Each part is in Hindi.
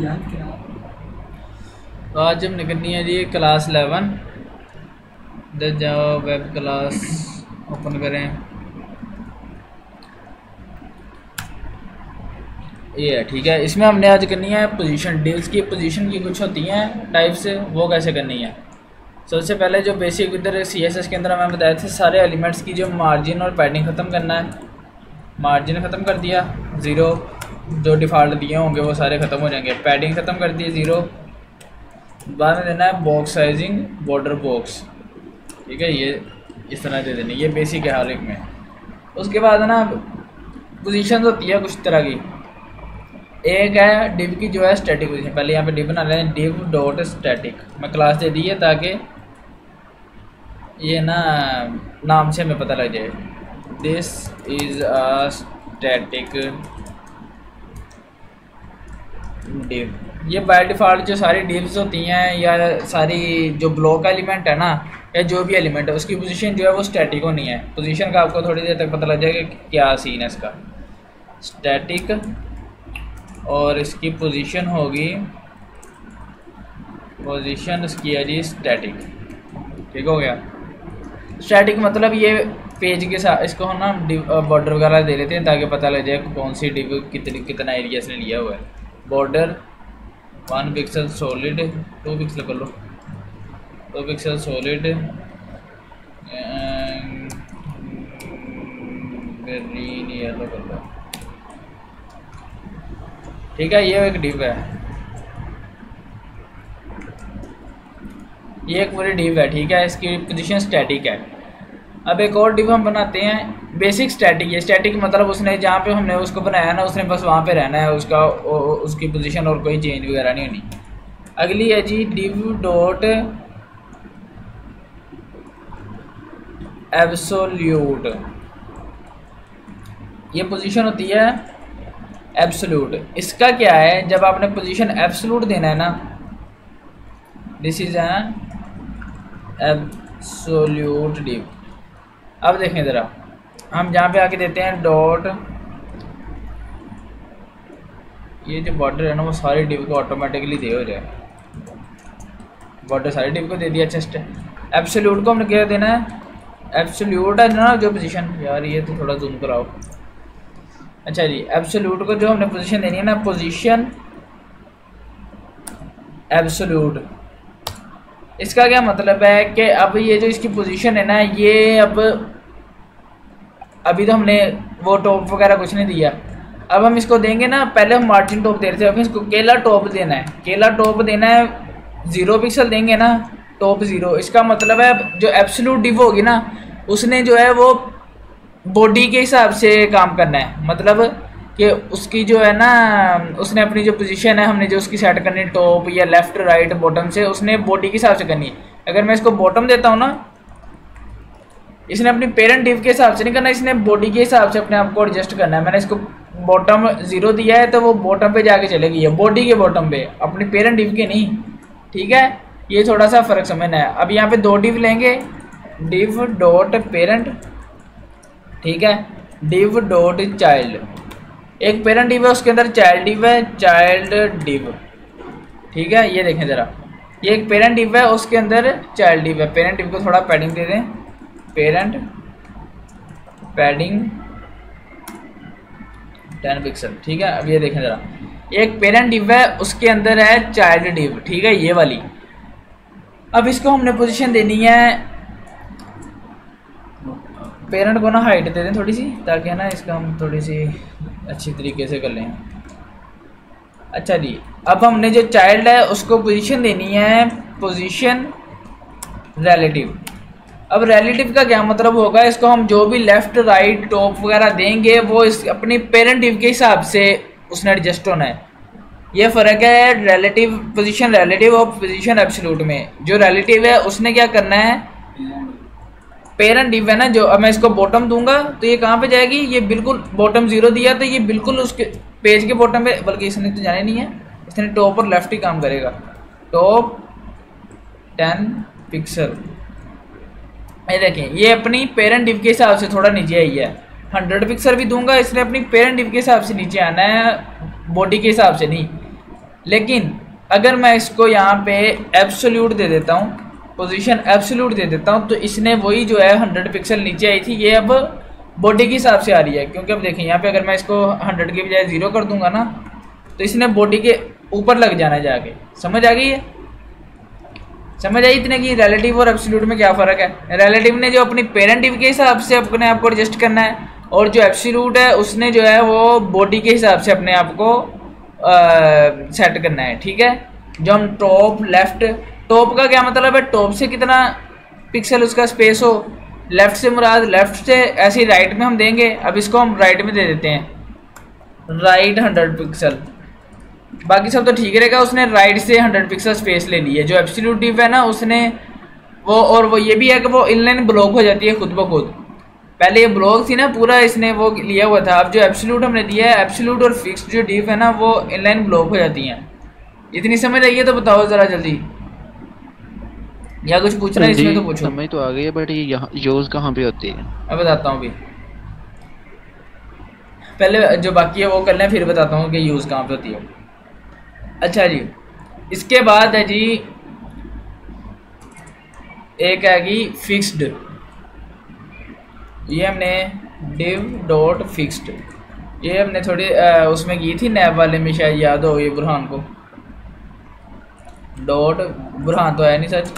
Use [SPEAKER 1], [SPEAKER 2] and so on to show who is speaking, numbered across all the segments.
[SPEAKER 1] यार क्या।
[SPEAKER 2] तो आज हमने करनी है जी क्लास 11। इधर जाओ, वेब क्लास ओपन करें। ये है, ठीक है। इसमें हमने आज करनी है पोजीशन। डिव्स की पोजीशन की कुछ होती हैं टाइप्स, वो कैसे करनी है। सबसे पहले जो बेसिक इधर CSS के अंदर हमें बताए थे, सारे एलिमेंट्स की जो मार्जिन और पैडिंग ख़त्म करना है। मार्जिन ख़त्म कर दिया 0, जो डिफ़ॉल्ट दिए होंगे वो सारे ख़त्म हो जाएंगे। पैडिंग ख़त्म कर दी 0। बाद में देना है बॉक्स साइजिंग, बॉर्डर बॉक्स, ठीक है। ये इस तरह दे देनी, ये बेसिक है हर एक में। उसके बाद है ना पोजीशन होती है कुछ तरह की। एक है डिव की जो है स्टैटिक पोजीशन। पहले यहाँ पे डिव बना लें, डिव डॉट स्टैटिक। मैं क्लास दे दी है ताकि ये ना नाम से हमें पता लग जाए। This is a static div. ये बाय डिफ़ॉल्ट जो सारी डिव्स होती हैं या सारी जो ब्लॉक एलिमेंट है ना, या जो भी एलिमेंट है उसकी पोजीशन जो है वो स्टैटिक होनी है। पोजीशन का आपको थोड़ी देर तक पता लग जाएगा कि क्या सीन है इसका। स्टैटिक और इसकी पोजीशन होगी, पोजीशन इसकी है जी स्टैटिक, ठीक हो गया। स्टैटिक मतलब ये पेज के साथ इसको हम ना बॉर्डर वगैरह दे लेते हैं ताकि पता लग जाए कौन सी डिव कितना एरिया से लिया हुआ है। बॉर्डर 1 पिक्सल सॉलिड, 2 पिक्सल कर लो, 2 पिक्सल सॉलिड, ग्रीन येलो कर लो, ठीक है। ये एक डिव है, ये एक पूरी डिव है, ठीक है। इसकी पोजीशन स्टैटिक है। अब एक और डिव हम बनाते हैं बेसिक स्टैटिक। ये स्टैटिक मतलब उसने जहाँ पे हमने उसको बनाया ना, उसने बस वहाँ पे रहना है, उसकी पोजीशन और कोई चेंज वगैरह नहीं होनी। अगली है जी डिव डॉट एब्सोल्यूट। ये पोजीशन होती है एब्सोल्यूट। इसका क्या है, जब आपने पोजीशन एब्सोल्यूट देना है ना, this is an absolute div. अब देखें ज़रा, हम जहाँ पे आके देते हैं डॉट, ये जो बॉर्डर है ना वो सारी डिव को ऑटोमेटिकली दे हो जाए। बॉर्डर सारी डिव को दे दिया चेस्ट। एब्सोल्यूट को हमने क्या देना है, एब्सोल्यूट है ना जो पोजीशन, यार ये तो थोड़ा जूम कराओ। अच्छा जी, एब्सोल्यूट को जो हमने पोजीशन देनी है ना, पोजीशन एब्सोल्यूट। इसका क्या मतलब है कि अब ये जो इसकी पोजीशन है ना, ये अभी तो हमने वो टॉप वगैरह कुछ नहीं दिया। अब हम इसको देंगे ना, पहले हम मार्जिन टॉप दे रहे थे, अब इसको केला टॉप देना है। केला टॉप देना है 0 पिक्सल देंगे ना, टॉप 0। इसका मतलब है जो एब्सोल्यूट डिव होगी ना, उसने जो है वो बॉडी के हिसाब से काम करना है। मतलब कि उसकी जो है ना, उसने अपनी जो पोजीशन है हमने जो उसकी सेट करनी है टॉप या लेफ्ट राइट बॉटम से, उसने बॉडी के हिसाब से करनी है। अगर मैं इसको बॉटम देता हूँ ना, इसने अपनी पेरेंट डिव के हिसाब से नहीं करना, इसने बॉडी के हिसाब से अपने आप को एडजस्ट करना है। मैंने इसको बॉटम 0 दिया है तो वो बॉटम पे जाके चलेगी, ये बॉडी के बॉटम पे, अपनी पेरेंट डिव के नहीं, ठीक है। ये थोड़ा सा फ़र्क समझना है। अब यहाँ पे 2 डिव लेंगे, डिव डॉट पेरेंट, ठीक है, डिव डॉट चाइल्ड। एक पेरेंट डिव है, उसके अंदर चाइल्ड डिव है, चाइल्ड डिव, ठीक है। ये देखें ज़रा, ये एक पेरेंट डिव है, उसके अंदर चाइल्ड डिव है। पेरेंट डिव को थोड़ा पैडिंग दे दें, पेरेंट पैडिंग 10 पिक्सल, ठीक है। अब ये देखें ज़रा, एक पेरेंट डिव है, उसके अंदर है चाइल्ड डिव, ठीक है, ये वाली। अब इसको हमने पोजीशन देनी है, पेरेंट को ना हाइट दे दें थोड़ी सी, ताकि है ना इसका हम थोड़ी सी अच्छी तरीके से कर लें। अच्छा जी, अब हमने जो चाइल्ड है उसको पोजीशन देनी है पोजीशन रिलेटिव। अब रिलेटिव का क्या मतलब होगा, इसको हम जो भी लेफ्ट राइट टॉप वगैरह देंगे वो इस अपनी पेरेंट डिव के हिसाब से उसने एडजस्ट होना है। ये फ़र्क है रिलेटिव, पोजीशन रिलेटिव और पोजीशन एब्सोल्यूट में। जो रिलेटिव है उसने क्या करना है, पेरेंट डिव है ना, जो अब मैं इसको बॉटम दूंगा तो ये कहाँ पे जाएगी, ये बिल्कुल बॉटम 0 दिया तो ये बिल्कुल उसके पेज के बॉटम पे, बल्कि इसने तो जाने नहीं है, इसने टॉप और लेफ्ट ही काम करेगा। टॉप 10 पिक्सल, ये देखें, ये अपनी पेरेंट डिव के हिसाब से थोड़ा नीचे आई है। 100 पिक्सल भी दूंगा, इसने अपनी पेरेंट डिव के हिसाब से नीचे आना है, बॉडी के हिसाब से नहीं। लेकिन अगर मैं इसको यहाँ पे एब्सोल्यूट दे देता हूँ, पोजीशन एब्सोल्यूट दे देता हूँ, तो इसने वही जो है 100 पिक्सल नीचे आई थी, ये अब बॉडी के हिसाब से आ रही है। क्योंकि अब देखें यहाँ पे अगर मैं इसको 100 के बजाय 0 कर दूंगा ना, तो इसने बॉडी के ऊपर लग जाना है जाके। समझ आ गई है? समझ आई इतने की रिलेटिव और एब्सोल्यूट में क्या फ़र्क है? रिलेटिव ने जो अपनी पेरेंट डिव के हिसाब से अपने आप को एडजस्ट करना है, और जो एब्सोल्यूट है उसने जो है वो बॉडी के हिसाब से अपने आप को सेट करना है। ठीक है, जो हम टॉप लेफ्ट, टॉप का क्या मतलब है? टॉप से कितना पिक्सल उसका स्पेस हो, लेफ्ट से मुराद लेफ्ट से, ऐसे ही राइट में हम देंगे। अब इसको हम राइट में दे देते हैं, राइट 100 पिक्सल, बाकी सब तो ठीक रहेगा। उसने राइट से 100 पिक्सल स्पेस ले ली है। जो एब्सोल्यूट डिव है ना उसने वो, और वो ये भी है कि वो इनलाइन ब्लॉक हो जाती है खुद ब खुद। पहले ये ब्लॉक थी ना पूरा, इसने वो लिया हुआ था। अब जो एब्सोल्यूट हमने दिया है, एब्सोल्यूट और फिक्स्ड जो डिव है ना वो इनलाइन ब्लॉक हो जाती हैं। इतनी समझ आई है तो बताओ ज़रा जल्दी, या कुछ पूछना है इसमें तो पूछो।
[SPEAKER 1] समझ तो आ गई है, बट ये यहाँ यूज कहाँ पे होती है?
[SPEAKER 2] मैं बताता हूँ अभी, पहले जो बाकी है वो कर लें, फिर बताता हूँ कि यूज़ कहाँ पे होती है। अच्छा जी, इसके बाद है जी एक आएगी फिक्स्ड। ये हमने div डॉट फिक्स्ड, ये हमने थोड़ी उसमें की थी नैब वाले में, शायद याद हो ये बुरहान को। डॉट बुरहान तो है नहीं सच,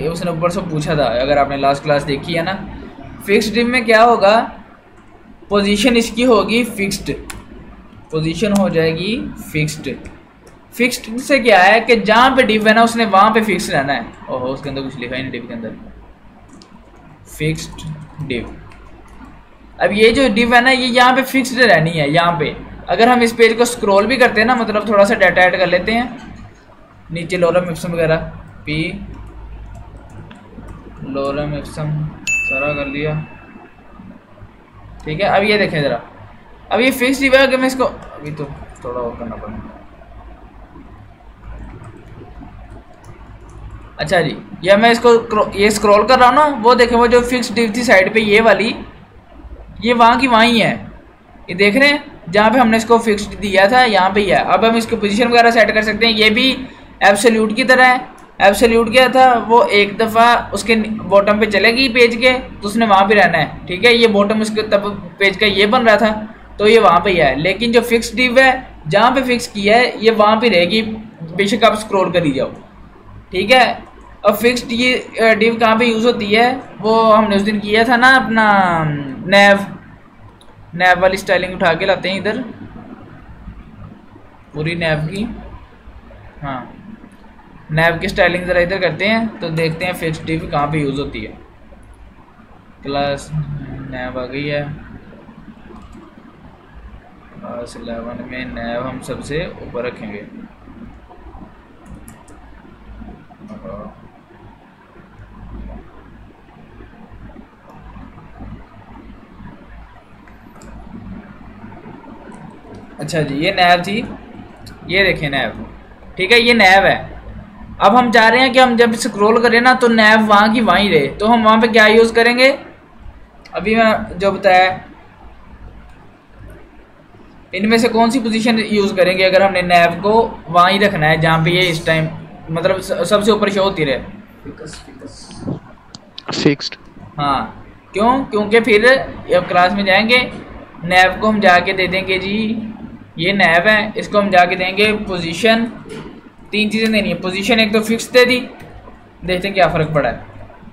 [SPEAKER 2] उसने ऊपर से पूछा था, अगर आपने लास्ट क्लास देखी है ना। फिक्स्ड डिव में क्या होगा? पोजीशन इसकी होगी फिक्स्ड, पोजीशन हो जाएगी फिक्स्ड। फिक्स्ड से क्या है कि जहाँ पे डिव है ना उसने वहाँ पे फिक्स रहना है। ओहो, उसके अंदर कुछ लिखा ही नहीं डिव के अंदर, फिक्स्ड डिव। अब ये जो डिव है ना ये यहाँ पे फिक्स्ड रहनी है। यहाँ पे अगर हम इस पेज को स्क्रॉल भी करते हैं ना, मतलब थोड़ा सा डाटा ऐड कर लेते हैं नीचे, लोरम इप्सम वगैरह, पी लोरम इप्सम सारा कर लिया। ठीक है, अब ये देखें ज़रा, अब ये फिक्स्ड डिव है। अगर मैं इसको अभी तो थोड़ा और करना पड़ेगा। अच्छा जी, या मैं इसको ये स्क्रॉल कर रहा हूँ ना, वो देखें वो जो फिक्स्ड डिव थी साइड पे ये वाली, ये वहाँ की वहीं है। ये देख रहे हैं जहाँ पे हमने इसको फिक्स्ड दिया था यहाँ पे ही है। अब हम इसकी पोजीशन वगैरह सेट कर सकते हैं। ये भी एब्सोल्यूट की तरह है। एब्सोल्यूट क्या था, वो एक दफ़ा उसके बॉटम पे चलेगी पेज के तो उसने वहाँ पे रहना है। ठीक है, ये बॉटम उसके तब पेज का ये बन रहा था तो ये वहाँ पे ही है। लेकिन जो फिक्स्ड डिव है जहाँ पे फिक्स किया है ये वहाँ पे रहेगी, बेशक आप स्क्रॉल कर ही जाओ। ठीक है, अब फिक्स्ड ये डिव कहाँ पे यूज़ होती है, वो हमने उस दिन किया था ना अपना नैव वाली स्टाइलिंग उठा के लाते हैं इधर पूरी नैव की। हाँ, नैव की स्टाइलिंग ज़रा इधर करते हैं तो देखते हैं फिक्स्ड डिव कहाँ पे यूज़ होती है। क्लास नैव आ गई है, क्लास 11 में नैव हम सबसे ऊपर रखेंगे। अच्छा जी, ये नैव थी, ये देखें नैव। ठीक है, ये नैव है। अब हम चाह रहे हैं कि हम जब स्क्रॉल करें ना तो नैव वहाँ की वहीं रहे, तो हम वहाँ पे क्या यूज़ करेंगे, अभी मैं जो बताया इनमें से कौन सी पोजीशन यूज़ करेंगे अगर हमने नैव को वहाँ ही रखना है जहाँ पे ये इस टाइम मतलब सबसे ऊपर शो होती रहे।
[SPEAKER 1] फिक्स्ड।
[SPEAKER 2] हाँ, क्यों? क्योंकि फिर अब क्लास में जाएंगे, नैव को हम जाके दे देंगे जी, ये नैव है, इसको हम जाके देंगे पोजीशन। 3 चीज़ें देनी है। पोजीशन एक तो फिक्स दे दी, देखते हैं क्या फ़र्क पड़ा है।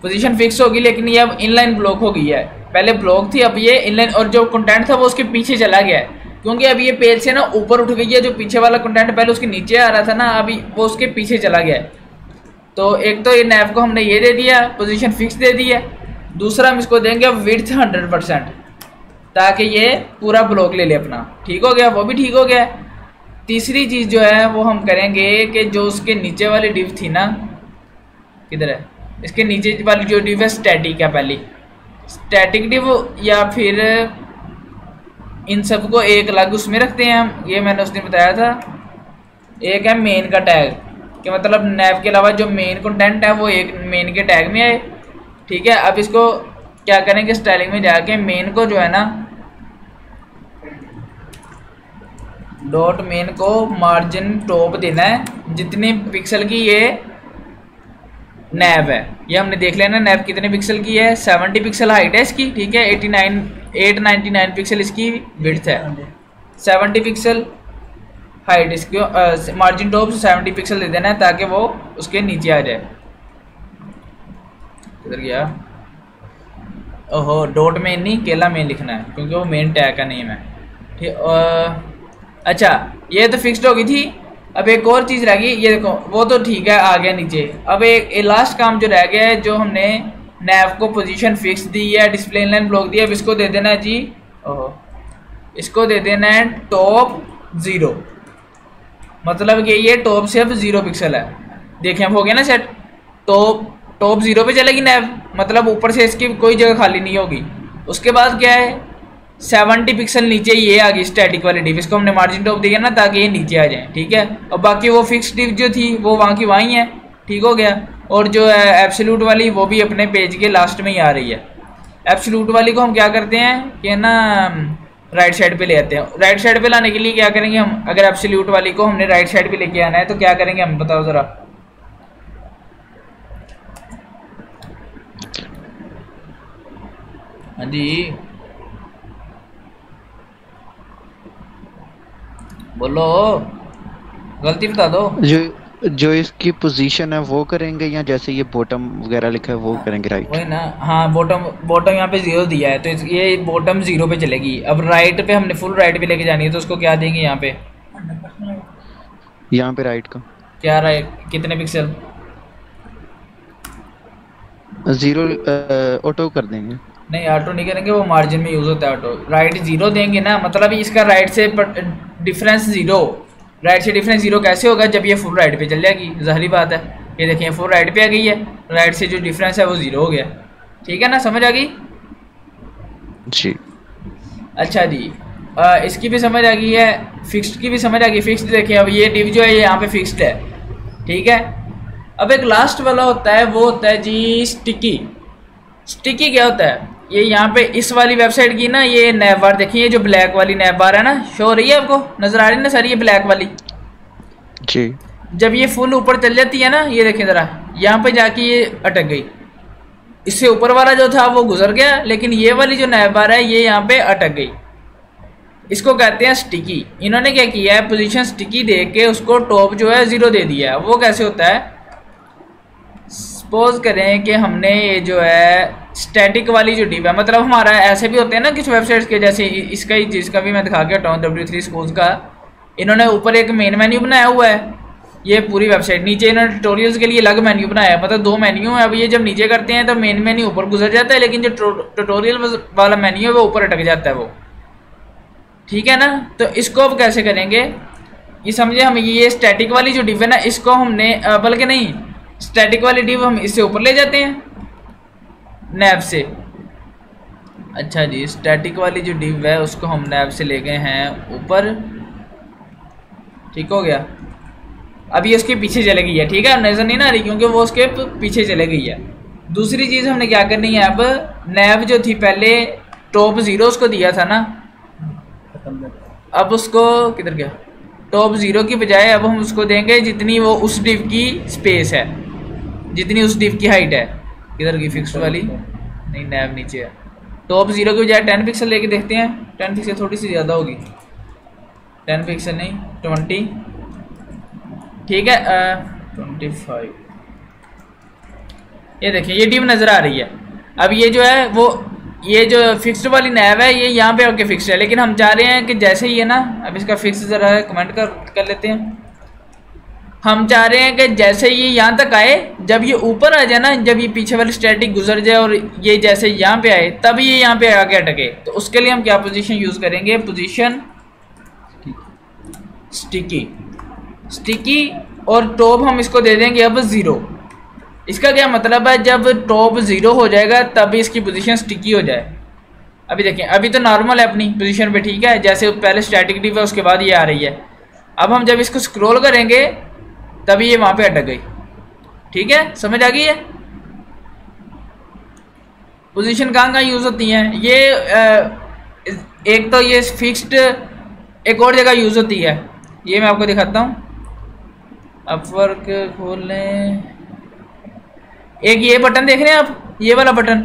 [SPEAKER 2] पोजीशन फिक्स होगी लेकिन ये अब इनलाइन ब्लॉक हो गई है। पहले ब्लॉक थी, अब ये इनलाइन, और जो कंटेंट था वो उसके पीछे चला गया है क्योंकि अब ये पेज से ना ऊपर उठ गई है। जो पीछे वाला कंटेंट पहले उसके नीचे आ रहा था ना, अभी वो उसके पीछे चला गया है। तो एक तो ये नैव को हमने ये दे दिया, पोजीशन फिक्स दे दी है। दूसरा हम इसको देंगे विड्थ 100% ताकि ये पूरा ब्लॉक ले ले अपना। ठीक हो गया, वो भी ठीक हो गया। तीसरी चीज़ जो है वो हम करेंगे कि जो उसके नीचे वाली डिव थी ना, किधर है, इसके नीचे वाली जो डिव है स्टैटिक है, पहली स्टैटिक डिव, या फिर इन सबको एक अलग उसमें रखते हैं हम। ये मैंने उस दिन बताया था। एक है मेन का टैग, कि मतलब नैव के अलावा जो मेन कंटेंट है वो एक मेन के टैग में आए। ठीक है, अब इसको क्या करेंगे, स्टाइलिंग में जाके मेन को जो है ना डॉट मेन को मार्जिन टॉप देना है, जितने पिक्सल की ये नैब है ये हमने देख लेना। नैब कितने पिक्सल की है, 70 पिक्सल हाइट है इसकी, ठीक है। 899 पिक्सल इसकी विड्थ है, 70 पिक्सल हाइट इसकी। मार्जिन टॉप 70 पिक्सल दे देना है ताकि वो उसके नीचे आ जाए। किधर गया, ओहो डॉट मेन नहीं केला मेन लिखना है क्योंकि वो मेन टैग का नेम है, ठीक। अच्छा ये तो फिक्स्ड हो गई थी। अब एक और चीज़ रह गई, ये देखो वो तो ठीक है आ गया नीचे। अब एक लास्ट काम जो रह गया है, जो हमने नैव को पोजीशन फिक्स दी है, डिस्प्ले लाइन ब्लॉक दिया, अब इसको दे देना है जी, ओहो इसको दे देना है टॉप 0। मतलब कि ये टॉप से अब 0 पिक्सल है। देखें अब हो गया ना सेट। टॉप 0 पे चलेगी नैव, मतलब ऊपर से इसकी कोई जगह खाली नहीं होगी। उसके बाद क्या है, 70 पिक्सल नीचे ये आ गई स्टैटिक वाली डिव, इसको हमने मार्जिन टॉप दिया ना ताकि ये नीचे आ जाए, ठीक है। और बाकी वो फिक्स डिव जो थी वो वहाँ की वहीं है, ठीक हो गया। और जो है एब्सोल्यूट वाली वो भी अपने पेज के लास्ट में ही आ रही है। एब्सोल्यूट वाली को हम क्या करते हैं कि ना राइट साइड पे ले आते हैं। राइट साइड पे लाने के लिए क्या करेंगे हम, अगर एब्सोल्यूट वाली को हमने राइट साइड पे लेके आना है तो क्या करेंगे हम, बताओ ज़रा। हाँ जी बोलो, गलती बता दो।
[SPEAKER 1] जो इसकी पोजीशन है वो करेंगे, या जैसे ये बॉटम वगैरह लिखा है वो करेंगे राइट?
[SPEAKER 2] वही ना, हाँ बॉटम यहाँ पे 0 दिया है तो ये बॉटम 0 पे चलेगी। अब राइट पे हमने फुल राइट पे लेके जानी है तो उसको क्या देंगे यहाँ पे,
[SPEAKER 1] यहाँ पे राइट का
[SPEAKER 2] क्या राइट कितने पिक्सल,
[SPEAKER 1] 0 ऑटो कर देंगे।
[SPEAKER 2] नहीं ऑटो नहीं करेंगे, वो मार्जिन में यूज़ होता है ऑटो। राइट 0 देंगे ना, मतलब इसका राइट से डिफरेंस 0, राइट से डिफरेंस 0 कैसे होगा, जब ये फुल राइट पे चल जाएगी, ज़ाहिर बात है। ये देखिए फुल राइट पे आ गई है, राइट से जो डिफरेंस है वो 0 हो गया, ठीक है ना, समझ आ गई
[SPEAKER 1] जी।
[SPEAKER 2] अच्छा जी, इसकी भी समझ आ गई है, फिक्स्ड की भी समझ आ गई। फिक्स्ड देखिए अब ये डिव जो है ये यहाँ पे फिक्स्ड है, ठीक है। अब एक लास्ट वाला होता है, वो होता है जी स्टिकी। स्टिकी क्या होता है, ये यहाँ पे इस वाली वेबसाइट की ना ये नैब बार देखिए, जो ब्लैक वाली नैब बार है ना, शो हो रही है आपको, नजर आ रही है ना सर, ये ब्लैक वाली
[SPEAKER 1] जी।
[SPEAKER 2] जब ये फुल ऊपर चल जाती है ना, ये देखिए ज़रा यहाँ पे जाके ये अटक गई। इससे ऊपर वाला जो था वो गुजर गया, लेकिन ये वाली जो नैब बार है ये यहाँ पे अटक गई। इसको कहते हैं स्टिकी। इन्होंने क्या किया है, पोजीशन स्टिकी दे के उसको टॉप जो है 0 दे दिया है। वो कैसे होता है, सपोज करें कि हमने ये जो है स्टैटिक वाली जो डिव है, मतलब हमारा ऐसे भी होते हैं ना कुछ वेबसाइट्स के, जैसे इसका ही जिसका भी मैं दिखा के हटाऊँ W3 स्कूल्स का, इन्होंने ऊपर एक मेन मेन्यू बनाया हुआ है, ये पूरी वेबसाइट, नीचे इन्होंने ट्यूटोरियल्स के लिए अलग मेन्यू बनाया है, मतलब 2 मेन्यू है। अब ये जब नीचे करते हैं तो मेन मेन्यू ऊपर गुजर जाता है, लेकिन जो ट्यूटोरियल वाला मेन्यू है वो ऊपर अटक जाता है वो, ठीक है ना। तो इसको अब कैसे करेंगे, ये समझे हम, ये स्टैटिक वाली जो डिव है ना, इसको हमने बल्कि नहीं, स्टैटिक वाली डिव हम इससे ऊपर ले जाते हैं नैब से। अच्छा जी, स्टैटिक वाली जो डिव है उसको हम नैब से ले गए हैं ऊपर, ठीक हो गया। अब ये उसके पीछे चले गई है, ठीक है, नजर नहीं ना आ रही क्योंकि वो उसके पीछे चले गई है। दूसरी चीज़ हमने क्या करनी है, अब नैब जो थी पहले टॉप 0 उसको दिया था ना, अब उसको किधर गया, टॉप 0 की बजाय अब हम उसको देंगे जितनी वो उस डिव की स्पेस है, जितनी उस डिव की हाइट है। किधर गई फिक्स्ड वाली, नहीं नैब नीचे है। टॉप 0 की बजाय 10 पिक्सल लेके देखते हैं, 10 पिक्सल थोड़ी सी ज़्यादा होगी, 10 पिक्सल नहीं 20, ठीक है 25। ये देखिए ये डिव नज़र आ रही है। अब ये जो है वो ये जो फिक्स्ड वाली नैब है ये यहाँ पे आके फिक्स्ड है, लेकिन हम चाह रहे हैं कि जैसे ही है ना, अब इसका फिक्स ज़रा कमेंट कर लेते हैं। हम चाह रहे हैं कि जैसे ये यहाँ तक आए, जब ये ऊपर आ जाए ना, जब ये पीछे वाली स्टैटिक गुजर जाए और ये जैसे यहाँ पे आए तब ये यहाँ पे आके अटके, तो उसके लिए हम क्या पोजीशन यूज़ करेंगे, पोजीशन स्टिकी। स्टिकी और टॉप हम इसको दे देंगे अब 0। इसका क्या मतलब है, जब टॉप 0 हो जाएगा तब इसकी पोजीशन स्टिकी हो जाए। अभी देखें, अभी तो नॉर्मल है अपनी पोजीशन पे, ठीक है, जैसे पहले स्टैटिक डिव है उसके बाद ये आ रही है। अब हम जब इसको स्क्रॉल करेंगे तभी ये वहाँ पे अटक गई, ठीक है, समझ आ गई है। पोजीशन कहाँ यूज़ होती हैं ये, एक तो ये फिक्स्ड एक और जगह यूज़ होती है, ये मैं आपको दिखाता हूँ। अपवर्क खोल लें, एक ये बटन देख रहे हैं आप, ये वाला बटन,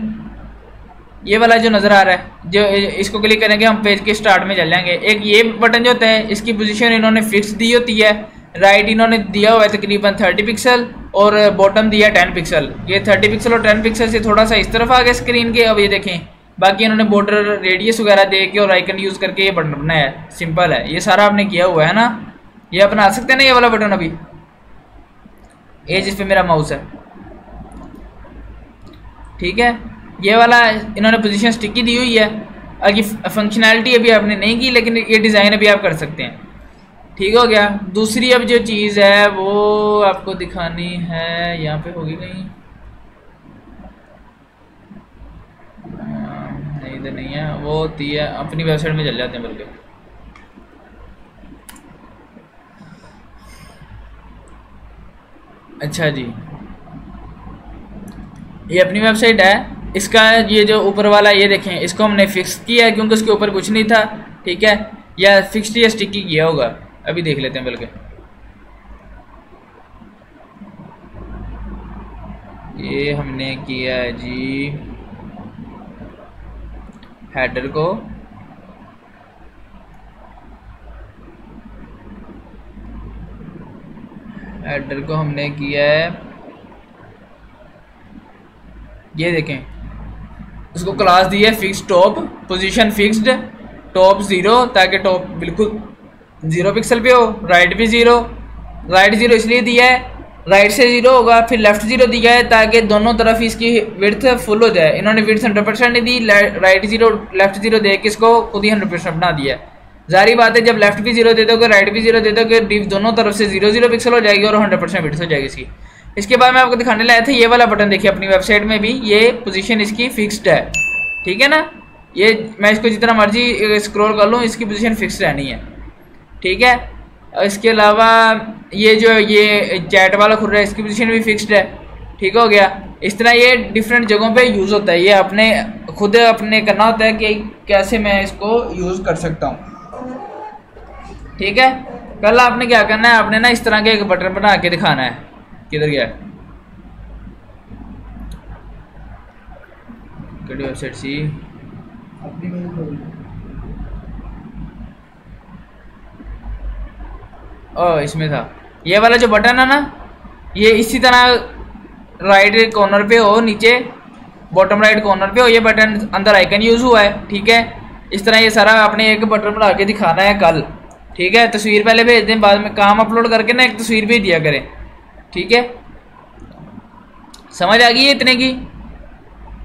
[SPEAKER 2] ये वाला जो नज़र आ रहा है, जो इसको क्लिक करेंगे हम पेज के स्टार्ट में चल जाएंगे। एक ये बटन जो होता है, इसकी पोजीशन इन्होंने फिक्स दी होती है। राइट इन्होंने दिया हुआ है तकरीबन 30 पिक्सल और बॉटम दिया 10 पिक्सल। ये 30 पिक्सल और 10 पिक्सल से थोड़ा सा इस तरफ आ गया स्क्रीन के। अब ये देखें, बाकी इन्होंने बॉर्डर रेडियस वगैरह दे के और आइकन यूज़ करके ये बटन बनाया है। सिंपल है, ये सारा आपने किया हुआ है ना। ये आप बना सकते हैं ना ये वाला बटन अभी, ये जिस पे मेरा माउस है, ठीक है। ये वाला इन्होंने पोजीशन स्टिकी दी हुई है। अभी फंक्शनैलिटी अभी आपने नहीं की, लेकिन ये डिज़ाइन अभी आप कर सकते हैं, ठीक हो गया। दूसरी अब जो चीज़ है वो आपको दिखानी है, यहाँ पे होगी कहीं, नहीं इधर नहीं है, वो होती है अपनी वेबसाइट में चल जाते हैं बल्कि। अच्छा जी, ये अपनी वेबसाइट है। इसका ये जो ऊपर वाला ये देखें, इसको हमने फिक्स किया है क्योंकि उसके ऊपर कुछ नहीं था, ठीक है। या फिक्स्ड या स्टिकी किया होगा, अभी देख लेते हैं बल्कि। ये हमने किया है जी हेडर को, हेडर को हमने किया है, ये देखें, उसको क्लास दी है fix top, position fixed, top 0 ताकि टॉप बिल्कुल 0 पिक्सल पे हो, राइट भी 0। राइट 0 इसलिए दिया है, राइट से 0 होगा, फिर लेफ्ट 0 दिया है ताकि दोनों तरफ इसकी विड्थ फुल हो जाए। इन्होंने विड्थ 100% नहीं दी, राइट 0 लेफ्ट 0 दे के इसको खुद ही 100% बना दिया है। जारी बात है, जब लेफ्ट भी 0 दे दोगे राइट भी 0 दे दोगे, दोनों तरफ से 0 पिक्सल हो जाएगी और 100% विड्थ हो जाएगी इसकी। इसके बाद मैं आपको दिखाने लाया था ये वाला बटन, देखिए अपनी वेबसाइट में भी ये पोजीशन इसकी फिक्स्ड है, ठीक है ना। ये मैं इसको जितना मर्जी स्क्रॉल कर लूँ, इसकी पोजीशन फिक्स्ड रहनी है, ठीक है। इसके अलावा ये जो ये चैट वाला खुल रहा है, इसकी पोजीशन भी फिक्स्ड है, ठीक हो गया। इस तरह ये डिफरेंट जगहों पे यूज़ होता है, ये अपने खुद अपने करना होता है कि कैसे मैं इसको यूज़ कर सकता हूँ, ठीक है। कल आपने क्या करना है, आपने ना इस तरह के एक बटन बना के दिखाना है। किधर गया, कड़ी वेबसाइट सी, ओ इसमें था ये वाला जो बटन है ना, ये इसी तरह राइट कॉर्नर पे हो, नीचे बॉटम राइट कॉर्नर पे हो ये बटन, अंदर आइकन यूज़ हुआ है, ठीक है। इस तरह ये सारा आपने एक बटन बना के दिखाना है कल, ठीक है। तस्वीर पहले भेज दें, बाद में काम अपलोड करके ना एक तस्वीर भेज दिया करें, ठीक है। समझ आ गई है इतने की?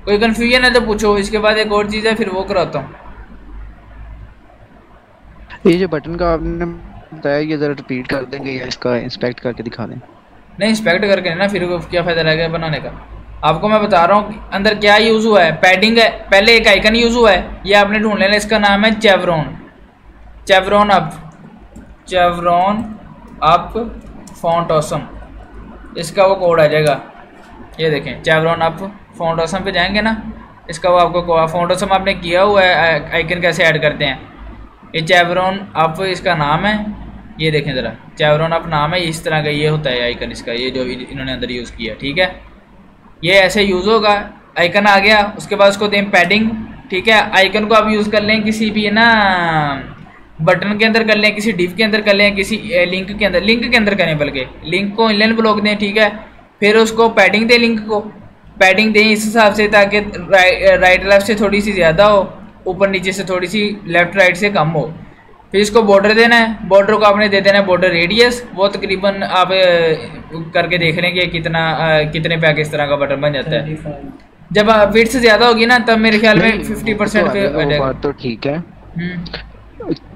[SPEAKER 2] कोई कंफ्यूजन है तो पूछो। इसके बाद एक और चीज़ है, फिर वो कराता हूँ।
[SPEAKER 1] ये जो बटन का आपने बताया, ये जरा रिपीट कर देंगे या इसका इंस्पेक्ट करके दिखा दें?
[SPEAKER 2] नहीं, इंस्पेक्ट करके ना, फिर क्या फ़ायदा रहेगा बनाने का। आपको मैं बता रहा हूँ अंदर क्या यूज़ हुआ है। पैडिंग है, पहले एक आइकन यूज़ हुआ है, ये आपने ढूंढ लेना, इसका नाम है चेवरॉन। चेवरॉन अप, चेवरॉन अप फॉन्ट ऑसम, इसका वो कोड आ जाएगा। ये देखें, चेवरॉन अप फॉन्ट ऑसम पे जाएंगे ना, इसका वो आपको फॉन्ट ऑसम आपने किया हुआ है। आइकन कैसे ऐड करते हैं, ये चेवरॉन अप इसका नाम है। ये देखें ज़रा, चेवरॉन अप नाम है, इस तरह का ये होता है आइकन इसका, ये जो इन्होंने अंदर यूज़ किया, ठीक है। ये ऐसे यूज़ होगा, आइकन आ गया, उसके बाद उसको दें पैडिंग, ठीक है। आइकन को आप यूज़ कर लें किसी भी ना बटन के अंदर कर लें, किसी डिव के अंदर कर लें, किसी लिंक के अंदर, लिंक के अंदर करें, बल्कि लिंक को इनलाइन ब्लॉक दें, ठीक है। फिर उसको पैडिंग दें, लिंक को पैडिंग दें इस हिसाब से ताकि राइट लेफ्ट से थोड़ी सी ज़्यादा हो, ऊपर नीचे से थोड़ी सी लेफ्ट राइट से कम हो। फिर इसको बॉर्डर देना है, बॉर्डर को आपने दे देना है बॉर्डर रेडियस, वो तकरीबन आप करके देख लें कि कितने पे किस तरह का बटन बन जाता है। जब विड्थ ज़्यादा होगी ना, तब मेरे ख्याल में 50% पे आ जाएगा।
[SPEAKER 1] तो ठीक है।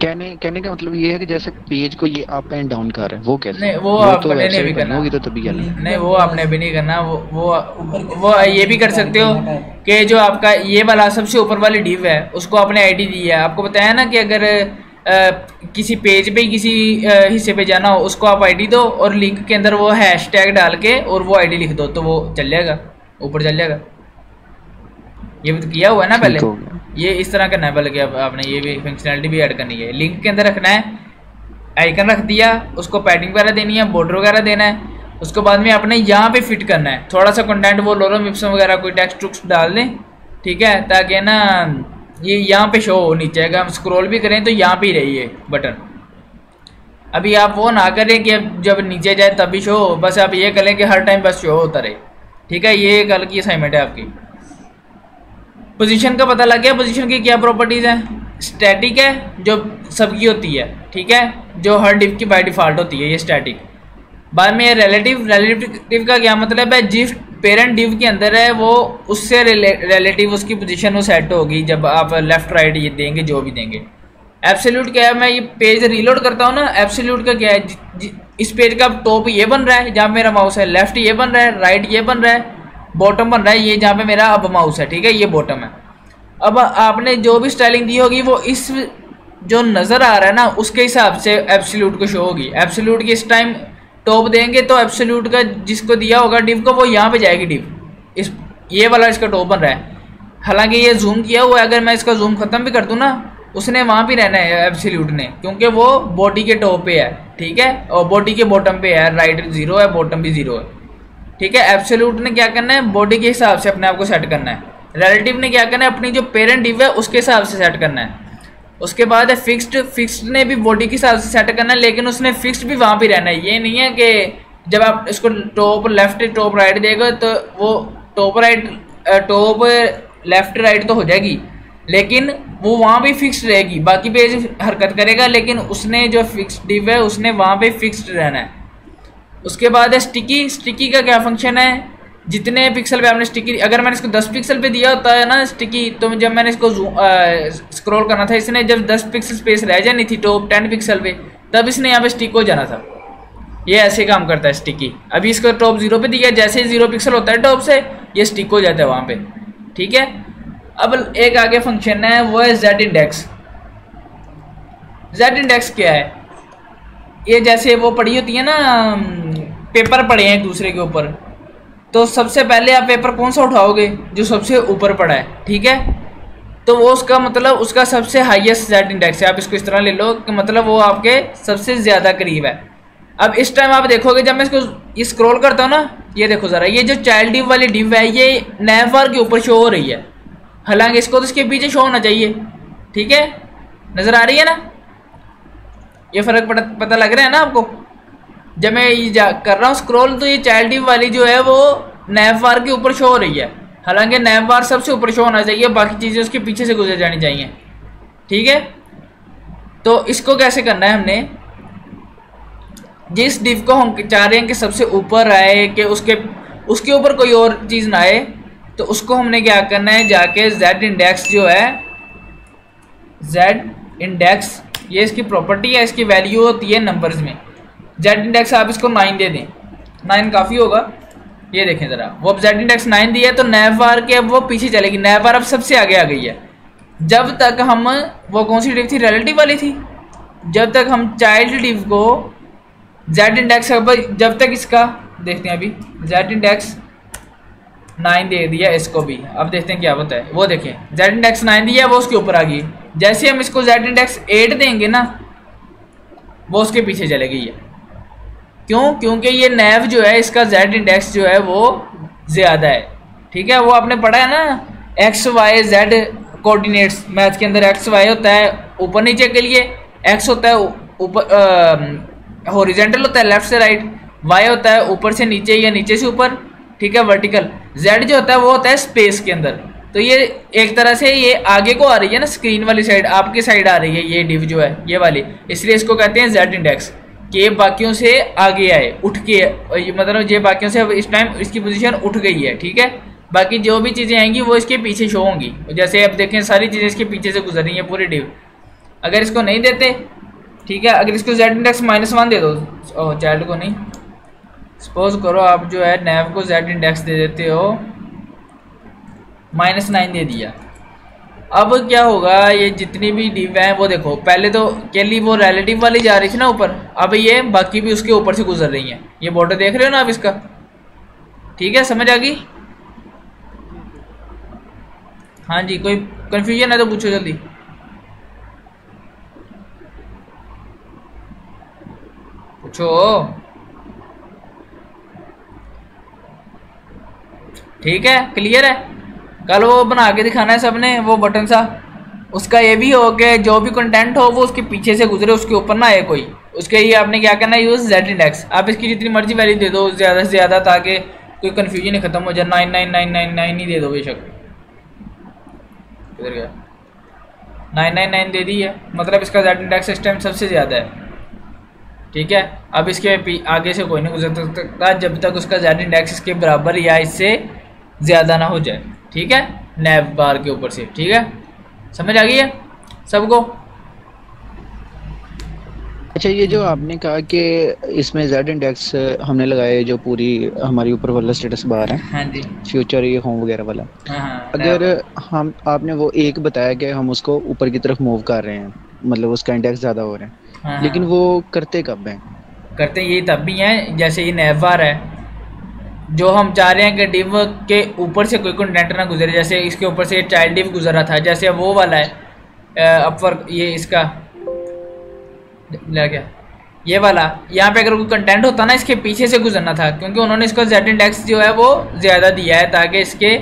[SPEAKER 1] कहने का मतलब ये है कि जैसे पेज को ये अप एंड डाउन कर रहे हैं, वो कैसे?
[SPEAKER 2] नहीं, वो आपने नहीं भी करना
[SPEAKER 1] होगी तो तभी करना।
[SPEAKER 2] नहीं, वो आपने भी नहीं करना। वो ये भी कर सकते हो कि जो आपका ये वाला सबसे ऊपर वाली डिव है, उसको आपने आईडी दी है। आपको बताया ना कि अगर किसी पेज पे किसी हिस्से पे जाना हो, उसको आप आईडी दो और लिंक के अंदर वो हैशटैग डाल के और वो आईडी लिख दो, तो वो चल जाएगा, ऊपर चल जाएगा। ये भी तो किया हुआ है ना पहले, ये इस तरह करना है, बल्कि अब आपने ये भी फंक्शनैलिटी भी ऐड करनी है। लिंक के अंदर रखना है, आइकन रख दिया, उसको पैडिंग वगैरह देनी है, बॉर्डर वगैरह देना है। उसके बाद में आपने यहाँ पे फिट करना है थोड़ा सा कंटेंट, वो लोरम इप्सम वगैरह कोई टेक्स्ट टुक्स डाल दें, ठीक है, ताकि ना ये यहाँ पे शो हो नीचे। अगर हम स्क्रॉल भी करें तो यहाँ पे ही रही है बटन। अभी आप वो ना करें कि जब नीचे जाए तभी शो हो, बस आप ये करें कि हर टाइम बस शो होता रहे, ठीक है। ये कल की असाइनमेंट है आपकी। पोजीशन का पता लग गया, पोजीशन की क्या प्रॉपर्टीज़ हैं। स्टैटिक है जो सबकी होती है, ठीक है, जो हर डिव की बाय डिफ़ॉल्ट होती है, ये स्टैटिक। बाद में रिलेटिव, रिलेटिव का क्या मतलब है, जिस पेरेंट डिव के अंदर है वो उससे रिलेटिव उसकी पोजीशन वो सेट होगी जब आप लेफ्ट राइट ये देंगे, जो भी देंगे। एब्सोल्यूट क्या है, मैं ये पेज रीलोड करता हूँ ना, एब्सोल्यूट का क्या है, इस पेज का टॉप ये बन रहा है जहाँ मेरा माउस है, लेफ्ट ये बन रहा है, राइट ये बन रहा है, बॉटम बन रहा है ये जहाँ पे मेरा अब माउस है, ठीक है, ये बॉटम है। अब आपने जो भी स्टाइलिंग दी होगी वो इस जो नज़र आ रहा है ना उसके हिसाब से एब्सोल्यूट को शो होगी। एब्सोल्यूट की इस टाइम टॉप देंगे तो एब्सोल्यूट का जिसको दिया होगा डिव को वो यहाँ पे जाएगी डिव, इस ये वाला इसका टॉप बन रहा है। हालांकि ये जूम किया हुआ है, अगर मैं इसका जूम खत्म भी कर दूँ ना उसने वहाँ पे रहना है एब्सोल्यूट ने, क्योंकि वो बॉडी के टॉप पे है, ठीक है, और बॉडी के बॉटम पे है, राइट 0 है, बॉटम भी 0 है, ठीक है। एब्सोल्यूट ने क्या करना है, बॉडी के हिसाब से अपने आप को सेट करना है। रिलेटिव ने क्या करना है, अपनी जो पेरेंट डिव है उसके हिसाब से सेट करना है। उसके बाद है फिक्स्ड, फिक्स्ड ने भी बॉडी के हिसाब से सेट करना है, लेकिन उसने फिक्स्ड भी वहाँ पे रहना है। ये नहीं है कि जब आप इसको टॉप लेफ्ट टॉप राइट देगा तो वो top right top left right तो हो जाएगी, लेकिन वो वहाँ पे फिक्स्ड रहेगी, बाकी पेज हरकत करेगा, लेकिन उसने जो फिक्स्ड डिव है उसने वहाँ पे फिक्स्ड रहना है। उसके बाद है स्टिकी। स्टिकी का क्या फंक्शन है, जितने पिक्सल पे आपने स्टिकी, अगर मैंने इसको 10 पिक्सल पे दिया होता है ना स्टिकी, तो जब मैंने इसको स्क्रॉल करना था, इसने जब 10 पिक्सल स्पेस रह जानी थी टॉप 10 पिक्सल पे, तब इसने यहाँ पे स्टिक हो जाना था। ये ऐसे काम करता है स्टिकी। अभी इसको टॉप 0 पे दिया, जैसे ही 0 पिक्सल होता है टॉप से ये स्टिक हो जाता है वहाँ पे, ठीक है। अब एक आगे फंक्शन है वो है जेड इंडेक्स। जेड इंडेक्स क्या है, ये जैसे वो पड़ी होती है ना, पेपर पड़े हैं एक दूसरे के ऊपर, तो सबसे पहले आप पेपर कौन सा उठाओगे, जो सबसे ऊपर पड़ा है, ठीक है, तो वो उसका मतलब उसका सबसे हाईएस्ट जेड इंडेक्स है। आप इसको इस तरह ले लो कि मतलब वो आपके सबसे ज़्यादा करीब है। अब इस टाइम आप देखोगे जब मैं इसको स्क्रॉल करता हूँ ना, ये देखो ज़रा, ये जो चाइल्ड डिव वाली डिव है ये नैव बार के ऊपर शो हो रही है, हालांकि इसको तो इसके पीछे शो होना चाहिए, ठीक है, नज़र आ रही है ना, ये फ़र्क पता लग रहा है ना आपको। जब मैं ये कर रहा हूँ स्क्रॉल तो ये चाइल्ड डिव वाली जो है वो नैव बार के ऊपर शो हो रही है, हालांकि नैव बार सबसे ऊपर शो होना चाहिए, बाकी चीज़ें उसके पीछे से गुजर जानी चाहिए, ठीक है। तो इसको कैसे करना है, हमने जिस डिव को हम चाह रहे हैं कि सबसे ऊपर आए, कि उसके ऊपर कोई और चीज़ ना आए, तो उसको हमने क्या करना है, जाके जेड इंडेक्स जो है, जेड इंडेक्स ये इसकी प्रॉपर्टी है, इसकी वैल्यू होती है नंबर्स में। जेड इंडेक्स आप इसको 9 दे दें, 9 काफ़ी होगा। ये देखें ज़रा, वो अब जेड इंडेक्स 9 दिया तो नैव बार के अब वो पीछे चलेगी, नैव बार अब सबसे आगे आ गई है। जब तक हम, वो कौन सी डिव थी, रिलेटिव वाली थी, जब तक हम चाइल्ड डिव को जेड इंडेक्स, जब तक इसका देखते हैं, अभी जेड इंडेक्स 9 दे दिया इसको भी, अब देखते हैं क्या होता है। वो देखें जेड इंडेक्स 9 दिया, वो उसके ऊपर आ गई। जैसे हम इसको जेड इंडेक्स 8 देंगे ना, वो उसके पीछे चलेगी है। क्यों? क्योंकि ये नैव जो है इसका जेड इंडेक्स जो है वो ज़्यादा है, ठीक है। वो आपने पढ़ा है ना, X Y Z coordinates, math के अंदर एक्स वाई होता है ऊपर नीचे के लिए, एक्स होता है ऊपर हॉरिजॉन्टल होता है लेफ्ट से राइट, वाई होता है ऊपर से नीचे या नीचे से ऊपर, ठीक है, वर्टिकल। जेड जो होता है वो होता है स्पेस के अंदर। तो ये एक तरह से ये आगे को आ रही है ना, स्क्रीन वाली साइड, आपकी साइड आ रही है ये डिव जो है ये वाली, इसलिए इसको कहते हैं जेड इंडेक्स, कि ये बाकियों से आगे आए, उठ के, मतलब ये बाकियों से इस टाइम इसकी पोजीशन उठ गई है, ठीक है। बाकी जो भी चीज़ें आएंगी वो इसके पीछे शो होंगी, जैसे अब देखें सारी चीज़ें इसके पीछे से गुजर रही हैं पूरी डिव। अगर इसको नहीं देते, ठीक है, अगर इसको जेड इंडेक्स -1 दे दो, चाइल्ड को नहीं, सपोज करो आप जो है नैव को जेड इंडेक्स दे देते हो -9 दे दिया, अब क्या होगा, ये जितनी भी डिव हैं वो देखो, पहले तो केली वो रिलेटिव वाली जा रही थी ना ऊपर, अब ये बाकी भी उसके ऊपर से गुजर रही हैं। ये बॉर्डर देख रहे हो ना आप इसका, ठीक है, समझ आ गई। हाँ जी, कोई कंफ्यूजन है तो पूछो जल्दी। पूछो। ठीक है, क्लियर है। कल वो बना के दिखाना है सबने, वो बटन सा। उसका ये भी हो कि जो भी कंटेंट हो वो उसके पीछे से गुजरे, उसके ऊपर ना आए कोई। उसके लिए आपने क्या करना है, यूज जेड इंडेक्स। आप इसकी जितनी मर्जी वैल्यू दे दो ज़्यादा से ज़्यादा, ताकि कोई कन्फ्यूजन ही खत्म हो जाए। 99999 ही दे दो बेशक। किधर गया? 999 दे दी है, मतलब इसका जेड इंडेक्स इस टाइम सबसे ज़्यादा है। ठीक है, अब इसके आगे से कोई नहीं गुजर सकता जब तक उसका जेड इंडेक्स इसके बराबर या इससे ज़्यादा ना हो जाए। ठीक है, नैब बार के ऊपर से। ठीक है, समझ आ गई है सबको?
[SPEAKER 1] अच्छा, ये जो आपने कहा कि इसमें जेड इंडेक्स हमने लगाए, जो पूरी हमारी ऊपर वाला स्टेटस बार है,
[SPEAKER 2] हाँ जी।
[SPEAKER 1] फ्यूचर ये होम वगैरह वाला,
[SPEAKER 2] हाँ हाँ,
[SPEAKER 1] अगर
[SPEAKER 2] नैब।
[SPEAKER 1] हम आपने वो एक बताया कि हम उसको ऊपर की तरफ मूव कर रहे हैं, मतलब उसका इंडेक्स ज़्यादा हो रहा है,
[SPEAKER 2] हाँ
[SPEAKER 1] लेकिन
[SPEAKER 2] हाँ,
[SPEAKER 1] वो करते कब हैं?
[SPEAKER 2] करते ये तब भी हैं जैसे ये नैब बार है। जो हम चाह रहे हैं कि डिव के ऊपर से कोई कंटेंट ना गुजरे, जैसे इसके ऊपर से चाइल्ड डिव गुजर रहा था, जैसे वो वाला है अपवर्क, ये इसका क्या, ये वाला। यहाँ पे अगर कोई कंटेंट होता ना, इसके पीछे से गुजरना था, क्योंकि उन्होंने इसका जेड इंडेक्स जो है वो ज़्यादा दिया है, ताकि इसके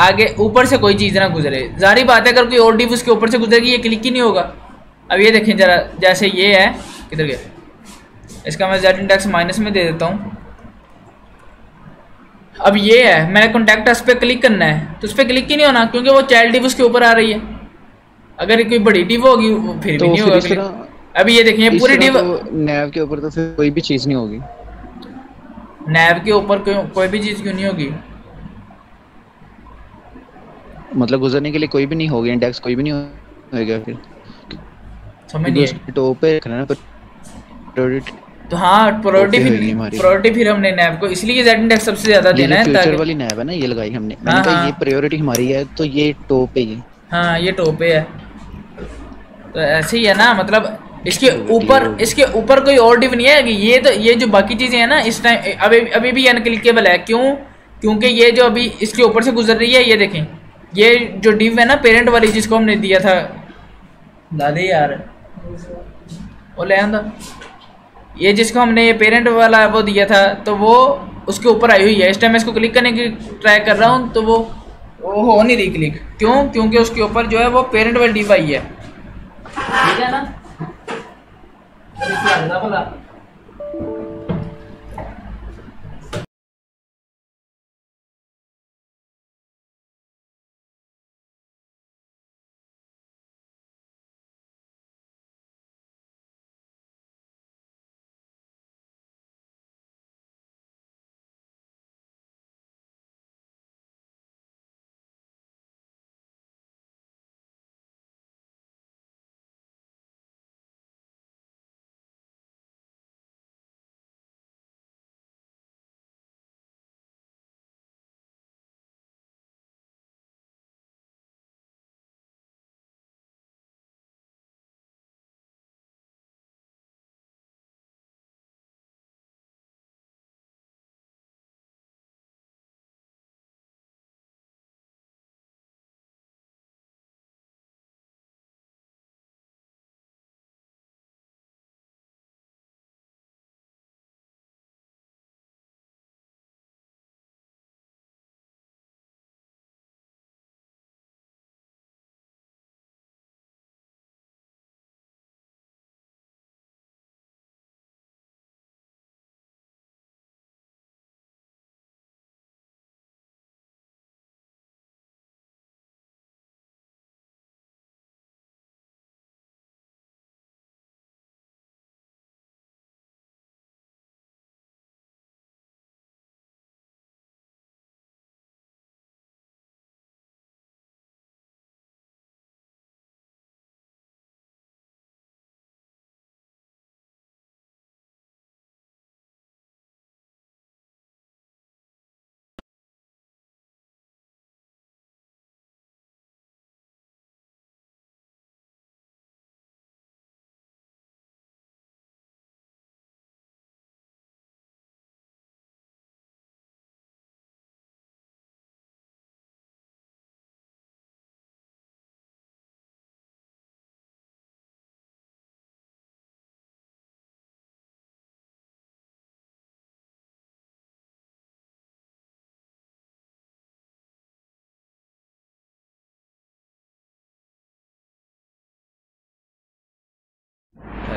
[SPEAKER 2] आगे ऊपर से कोई चीज़ ना गुजरे। जारी बात है, अगर कोई और डिव उसके ऊपर से गुजरेगी ये क्लिक ही नहीं होगा। अब ये देखें जरा, जैसे ये है, किधर गया, इसका मैं जेड इंडेक्स माइनस में दे देता हूँ। अब ये है, मैंने कॉन्टैक्ट अस पे क्लिक करना है तो उस पर क्लिक ही नहीं होना, क्योंकि वो चाइल्ड डिव उसके ऊपर आ रही है। अगर कोई बड़ी डिव होगी वो फिर भी
[SPEAKER 1] तो
[SPEAKER 2] नहीं
[SPEAKER 1] फिर
[SPEAKER 2] होगा
[SPEAKER 1] इस
[SPEAKER 2] क्लिक।
[SPEAKER 1] तरह
[SPEAKER 2] अभी ये देखें, ये
[SPEAKER 1] इस
[SPEAKER 2] पूरी
[SPEAKER 1] तरह
[SPEAKER 2] डिव।
[SPEAKER 1] तो नैव के ऊपर तो फिर कोई भी चीज़ नहीं होगी।
[SPEAKER 2] नैब के ऊपर कोई भी चीज़ क्यों नहीं होगी?
[SPEAKER 1] मतलब गुजरने के लिए कोई भी नहीं होगी, इंडेक्स कोई भी नहीं होगा फिर,
[SPEAKER 2] समझ
[SPEAKER 1] क्योंकि
[SPEAKER 2] नहीं
[SPEAKER 1] उसके
[SPEAKER 2] आई।
[SPEAKER 1] टॉप पे रखना है ना, प्रायोरिटी
[SPEAKER 2] तो हाँ,
[SPEAKER 1] टॉप
[SPEAKER 2] प्रायोरिटी
[SPEAKER 1] पे होगी
[SPEAKER 2] फिर,
[SPEAKER 1] हमारी।
[SPEAKER 2] प्रायोरिटी फिर हमने नैब को इसलिए जेड इंडेक्स सबसे ज़्यादा
[SPEAKER 1] ये
[SPEAKER 2] देना
[SPEAKER 1] जो
[SPEAKER 2] है
[SPEAKER 1] फ्यूचर
[SPEAKER 2] ताकि।
[SPEAKER 1] वाली नैव है ना, ये लगाई हमने,
[SPEAKER 2] हाँ
[SPEAKER 1] मैंने कहा ये
[SPEAKER 2] हाँ
[SPEAKER 1] प्रायोरिटी हमारी है, तो ये टॉप पे ये।
[SPEAKER 2] हाँ, ये टॉप पे है। तो ऐसे ही है ना, मतलब
[SPEAKER 1] चलो क्लियर हो गया।
[SPEAKER 2] इसके ऊपर कोई और डिव नहीं है कि ये। तो ये जो बाकी चीज़ें हैं ना इस टाइम अभी अभी भी अनक्लिकेबल है। क्यों? क्योंकि ये जो अभी इसके ऊपर से गुजर रही है, ये देखें, ये जो डिव है ना पेरेंट वाली, जिसको हमने दिया था, दादे यार वो ले आंदा, ये जिसको हमने ये पेरेंट वाला वो दिया था, तो वो उसके ऊपर आई हुई है। इस टाइम मैं इसको क्लिक करने की ट्राई कर रहा हूँ तो वो हो नहीं रही क्लिक। क्यों? क्योंकि उसके ऊपर जो है वो पेरेंट वाली डिव आई है। ठीक है ना? भला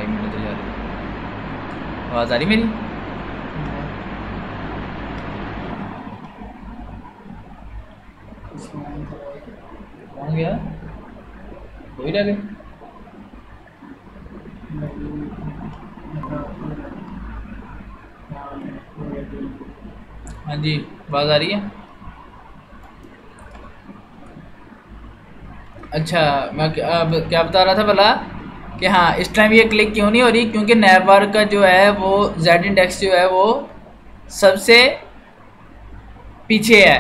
[SPEAKER 2] 5 मिनट तो जा रही है। आवाज़ आ रही मेरी? कौन गया? कोई रह गए? हाँ जी, आवाज़ आ रही है। अच्छा, मैं अब क्या बता रहा था भला कि हाँ, इस टाइम ये क्लिक क्यों नहीं हो रही, क्योंकि नैवबार का जो है वो जेड इंडेक्स जो है वो सबसे पीछे है।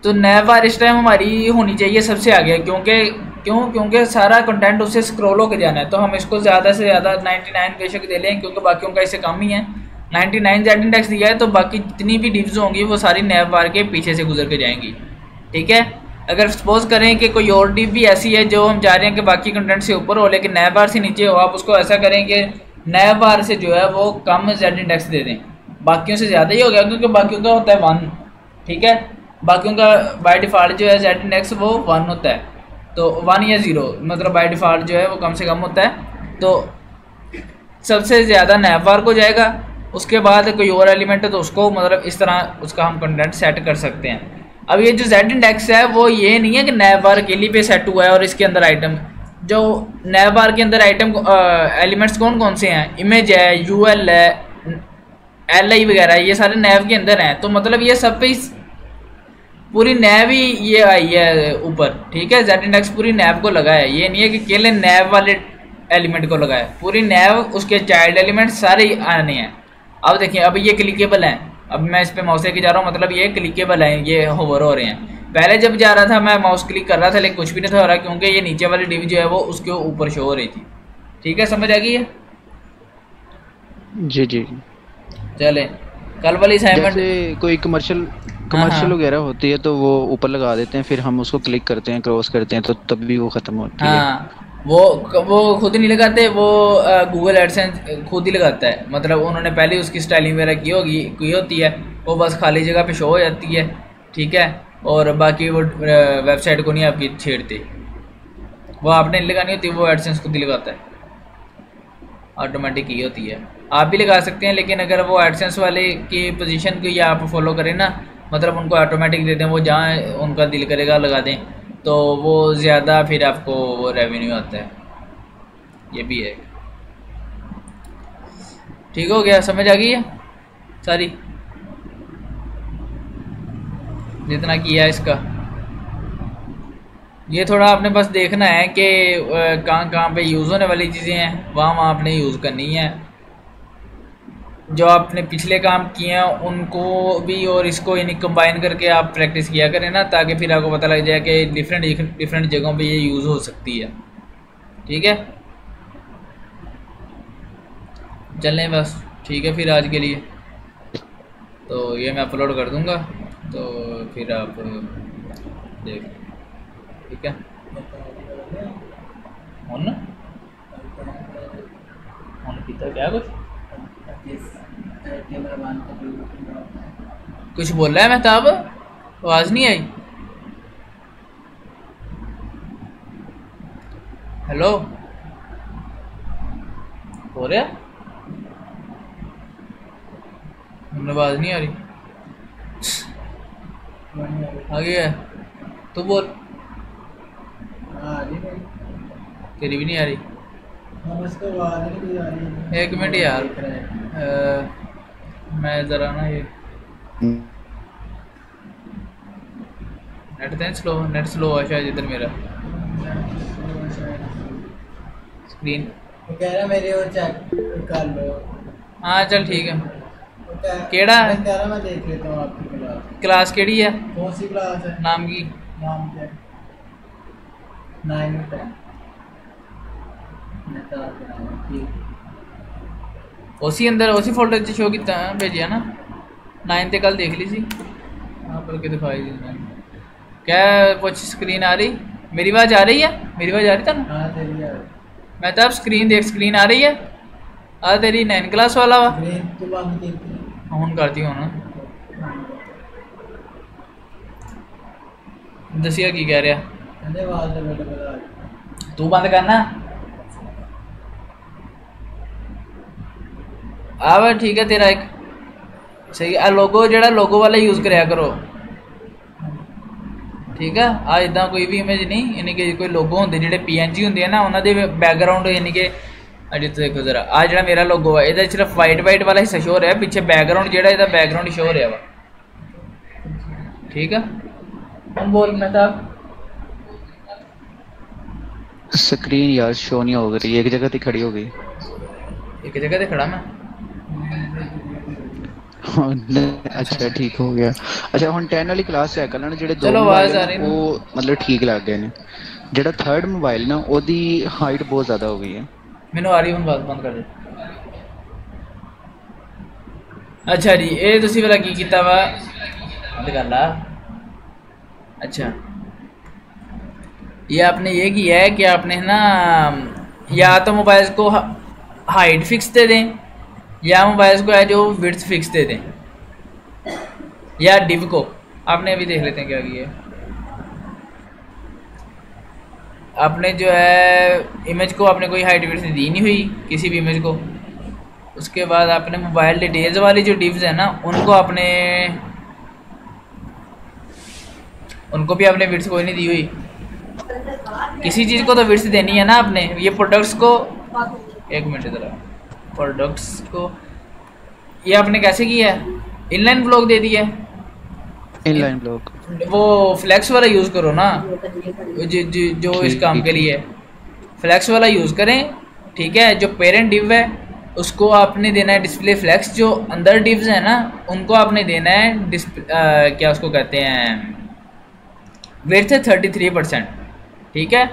[SPEAKER 2] तो नैवबार इस टाइम हमारी होनी चाहिए सबसे आगे, क्योंकि सारा कंटेंट उससे स्क्रॉल होकर जाना है। तो हम इसको ज़्यादा से ज़्यादा 99 बेशक दे लें, क्योंकि बाकियों का इससे कम ही है। 99 जेड इंडेक्स दिया है, तो बाकी जितनी भी डिव्स होंगी वो सारी नैवबार के पीछे से गुजर के जाएंगी। ठीक है, अगर सपोज करें कि कोई और डिव भी ऐसी है जो हम चाह रहे हैं कि बाकी कंटेंट से ऊपर हो लेकिन नैवबार से नीचे हो, आप उसको ऐसा करें कि नैवबार से जो है वो कम जेड इंडेक्स दे दें। बाकियों से ज़्यादा ही हो गया, क्योंकि बाकियों का होता है 1। ठीक है, बाकियों का बाय डिफ़ॉल्ट जो है जेड इंडेक्स वो 1 होता है, तो 1 या 0 मतलब बाय डिफ़ॉल्ट जो है वो कम से कम होता है। तो सबसे ज़्यादा नैवबार को जाएगा, उसके बाद कोई और एलिमेंट है तो उसको मतलब इस तरह उसका हम कंटेंट सेट कर सकते हैं। अब ये जो जेड इंडेक्स है वो ये नहीं है कि नैवबार अकेली पे सेट हुआ है और इसके अंदर आइटम, जो नैवबार के अंदर आइटम एलिमेंट्स कौन कौन से हैं, इमेज है, यूएल है, एलआई वगैरह, ये सारे नैव के अंदर हैं। तो मतलब ये सब पे पूरी नैव ही ये आई है ऊपर। ठीक है, जेड इंडेक्स पूरी नैव को लगा है, ये नहीं है कि केवल नैव वाले एलिमेंट को लगा है, पूरी नैव उसके चाइल्ड एलिमेंट सारे आने हैं। अब देखिए, अब ये क्लिकेबल हैं, अब मैं इस पे माउस लेके जा रहा हूँ, मतलब ये क्लिकेबल है, ये होवर हो रहे हैं। पहले जब जा रहा था मैं माउस क्लिक कर रहा था लेकिन कुछ भी नहीं था हो रहा, क्योंकि ये नीचे वाली डिव जो है वो उसके ऊपर शो हो रही थी। ठीक है, समझ आ गई है?
[SPEAKER 1] जी जी।
[SPEAKER 2] चले, कल वाली असाइनमेंट
[SPEAKER 1] जैसे कोई कमर्शियल वगैरह होती है तो वो ऊपर लगा देते हैं, फिर हम उसको क्लिक करते हैं, क्रॉस करते हैं, तो तब भी वो ख़त्म होती है।
[SPEAKER 2] हाँ, वो खुद ही नहीं लगाते, वो गूगल एडसेंस खुद ही लगाता है। मतलब उन्होंने पहले उसकी स्टाइलिंग वगैरह की होती है, वो बस खाली जगह पे शो हो जाती है। ठीक है, और बाकी वो वेबसाइट को नहीं आपकी छेड़ते, वो आपने नहीं लगानी होती, वो एडसेंस खुद ही लगाता है, ऑटोमेटिक ही होती है। आप भी लगा सकते हैं, लेकिन अगर वो एडसेंस वाले की पोजीशन को या आप फॉलो करें ना, मतलब उनको ऑटोमेटिक दे दें, वो जहाँ उनका दिल करेगा लगा दें, तो वो ज़्यादा फिर आपको वो रेवेन्यू आता है। ये भी है। ठीक हो गया, समझ आ गई है सारी जितना किया इसका। ये थोड़ा आपने बस देखना है कि कहाँ कहाँ पे यूज़ होने वाली चीज़ें हैं, वहाँ आपने यूज़ करनी है। जो आपने पिछले काम किए हैं उनको भी और इसको यानी कंबाइन करके आप प्रैक्टिस किया करें ना, ताकि फिर आपको पता लग जाए कि डिफरेंट जगहों पे ये यूज़ हो सकती है। ठीक है, चलें बस। ठीक है, फिर आज के लिए तो ये मैं अपलोड कर दूंगा, तो फिर आप देख। ठीक है, क्या कुछ बोल रहा है महताब, आवाज़ नहीं आई। हेलो, हो रहा आवाज़ नहीं आ रही, आ गया तो बोल। तेरी भी नहीं आ रही। एक मिनट यार, मैं ज़रा ना ये नेट स्लो है शायद इधर मेरा स्क्रीन।
[SPEAKER 3] कह रहा मेरे और चेक कर लो।
[SPEAKER 2] हाँ चल ठीक है। केड़ा है?
[SPEAKER 3] मैं देख लेता हूँ आपकी
[SPEAKER 2] क्लास केड़ी है?
[SPEAKER 3] कौन सी क्लास है?
[SPEAKER 2] नाम की?
[SPEAKER 3] नाम क्या? 9 10
[SPEAKER 2] उसी अंदर उसी फोल्डर च शो किया भेजिया ना। 9 ते कल देख ली सी। हाँ बल्कि दिखाई दी मैंने। क्या कुछ स्क्रीन आ रही? मेरी आवाज़ आ रही है? मेरी आवाज़ आ रही था ना?
[SPEAKER 3] हाँ तेरी आ रही।
[SPEAKER 2] मैं तब स्क्रीन देख, स्क्रीन आ रही है? आ तेरी 9 क्लास वाला वा हूँ करती हूँ ना। दसिया की कह रहा? तू बंद करना। अब ठीक है तेरा एक सही आ लोगो ਜਿਹੜਾ लोगो वाला यूज़ कराया करो ठीक है। आ इदा कोई भी इमेज नहीं यानी कि कोई लोगो होंगे ਜਿਹੜੇ PNG होंगे ना उन्होंने बैकग्राउंड यानी कि अजे तो देखो जरा आ जो मेरा लोगो है ये सिर्फ वाइट वाला हिस्सा शो हो रहा है पीछे बैकग्राउंड जो इसका बैकग्राउंड शो हो रहा वा ठीक है। हम बोल मैं था
[SPEAKER 1] स्क्रीन यार शो नहीं हो रही एक जगह पे खड़ी हो गई
[SPEAKER 2] एक जगह पे खड़ा मैं
[SPEAKER 1] अच्छा ठीक हो गया। अच्छा ਹੁਣ 10 ਵਾਲੀ ਕਲਾਸ ਚੈੱਕ ਕਰਨਾ ਜਿਹੜੇ ਦੋ
[SPEAKER 2] ਚਲੋ ਆਵਾਜ਼ ਆ ਰਹੀ ਨਾ
[SPEAKER 1] ਉਹ ਮਤਲਬ ਠੀਕ ਲੱਗ ਗਏ ਨੇ ਜਿਹੜਾ ਥਰਡ ਮੋਬਾਈਲ ਨਾ ਉਹਦੀ ਹਾਈਟ ਬਹੁਤ ਜ਼ਿਆਦਾ ਹੋ ਗਈ ਹੈ
[SPEAKER 2] ਮੈਨੂੰ ਆ ਰਹੀ ਹੁਣ ਬਾਤ ਬੰਦ ਕਰ ਦੇ। अच्छा जी ये तुसी वाला की कीता वा बंद कर ला। अच्छा ये आपने ये किया है कि आपने ना या तो मोबाइल को हाइट फिक्स दे दें या मोबाइल को है जो विड्थ फिक्स दे दें या डिव को आपने अभी देख लेते हैं क्या किया आपने जो है इमेज को आपने कोई हाइट विड्थ दी नहीं हुई किसी भी इमेज को। उसके बाद आपने मोबाइल डिटेल्स वाली जो डिव्स है ना उनको भी आपने विड्थ कोई नहीं दी हुई। किसी चीज़ को तो विड्थ देनी है ना आपने। ये प्रोडक्ट्स को एक मिनट इधर प्रोडक्ट्स को ये आपने कैसे किया है इनलाइन ब्लॉक दे दिया है
[SPEAKER 1] इनलाइन ब्लॉक
[SPEAKER 2] वो फ्लैक्स वाला यूज़ करो ना जो इस काम के लिए फ्लैक्स वाला यूज़ करें ठीक है। जो पेरेंट डिव है उसको आपने देना है डिस्प्ले फ्लैक्स जो अंदर डिव्स है ना उनको आपने देना है क्या उसको कहते हैं विड्थ 33% ठीक है।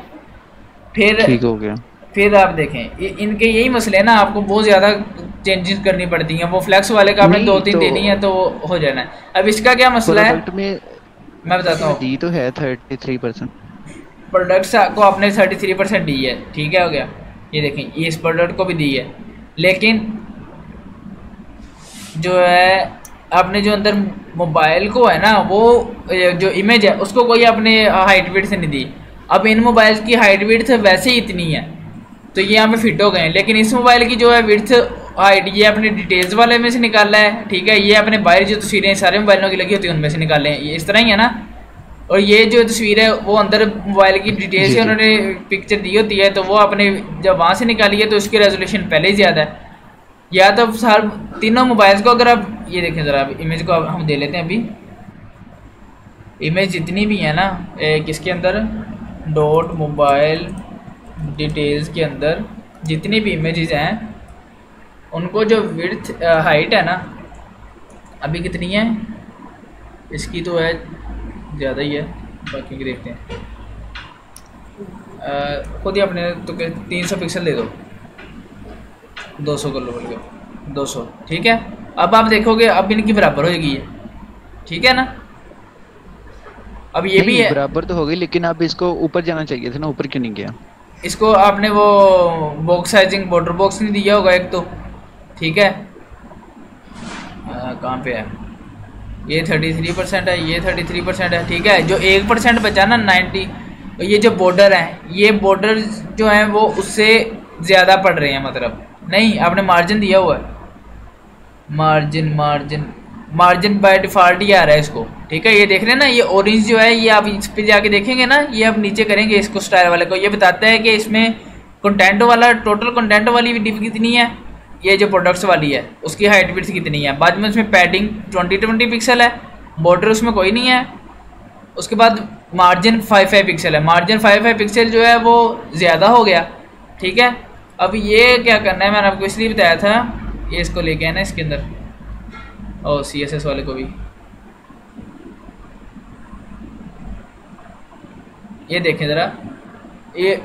[SPEAKER 2] फिर ठीक हो गया। फिर आप देखें इनके यही मसले ना आपको बहुत ज़्यादा चेंजेस करनी पड़ती हैं। वो फ्लैक्स वाले का आपने 2-3 तो देनी है तो हो जाना है। अब इसका क्या मसला है मैं बताता हूँ।
[SPEAKER 1] दी तो है 33%
[SPEAKER 2] प्रोडक्ट्स को आपने 33% दी है ठीक है हो गया। ये देखें ये इस प्रोडक्ट को भी दी है लेकिन जो है आपने जो अंदर मोबाइल को है ना वो जो इमेज है उसको कोई आपने हाइट विड्थ नहीं दी। अब इन मोबाइल की हाइट विड्थ वैसे ही इतनी है तो ये यहाँ पे फिट हो गए हैं लेकिन इस मोबाइल की जो है विड्थ हाइट ये अपने डिटेल्स वाले में से निकाला है ठीक है। ये अपने बाहर जो तस्वीरें सारे मोबाइलों की लगी होती है उनमें से निकाले हैं ये इस तरह ही है ना। और ये जो तस्वीर है वो अंदर मोबाइल की डिटेल से उन्होंने पिक्चर दी होती है तो वो आपने जब वहाँ से निकाली है तो उसकी रेजोल्यूशन पहले ही ज़्यादा है। या तो सार तीनों मोबाइल्स को अगर आप ये देखें ज़रा इमेज को हम दे लेते हैं अभी इमेज जितनी भी है ना किसके अंदर डॉट मोबाइल डिटेल्स के अंदर जितनी भी इमेजेस हैं उनको जो विड्थ हाइट है ना अभी कितनी है इसकी तो है ज़्यादा ही है बाकी की देखते हैं खुद ही अपने तो 300 पिक्सल दे दो 200 कर लो बोल के 200 ठीक है। अब आप देखोगे अब इनकी बराबर हो जाएगी ठीक है ना। अब ये भी है
[SPEAKER 1] बराबर तो हो गई लेकिन अब इसको ऊपर जाना चाहिए था ना ऊपर क्यों नहीं गया।
[SPEAKER 2] इसको आपने वो बॉक्स साइजिंग बॉर्डर बॉक्स नहीं दिया होगा एक तो ठीक है। कहाँ पे है ये 33% है ये 33% है ठीक है। जो 1% बचा ना 90 ये जो बॉर्डर है ये बॉर्डर जो है वो उससे ज़्यादा पड़ रहे हैं मतलब नहीं आपने मार्जिन दिया हुआ है मार्जिन बाय डिफ़ॉल्ट ही आ रहा है इसको ठीक है। ये देख रहे हैं ना ये ऑरेंज जो है ये आप इस पे जाके देखेंगे ना ये आप नीचे करेंगे इसको स्टाइल वाले को ये बताता है कि इसमें कंटेंट वाला टोटल कंटेंट वाली डिव कितनी है ये जो प्रोडक्ट्स वाली है उसकी हाइट विड्थ कितनी है। बाद में उसमें पैडिंग 20 पिक्सल है बॉर्डर उसमें कोई नहीं है। उसके बाद मार्जिन 5 पिक्सल है मार्जिन 5 पिक्सल जो है वो ज़्यादा हो गया ठीक है। अब ये क्या करना है मैंने आपको इसलिए बताया था ये इसको लेके आना इसके अंदर और CSS वाले को भी ये देखें ज़रा ये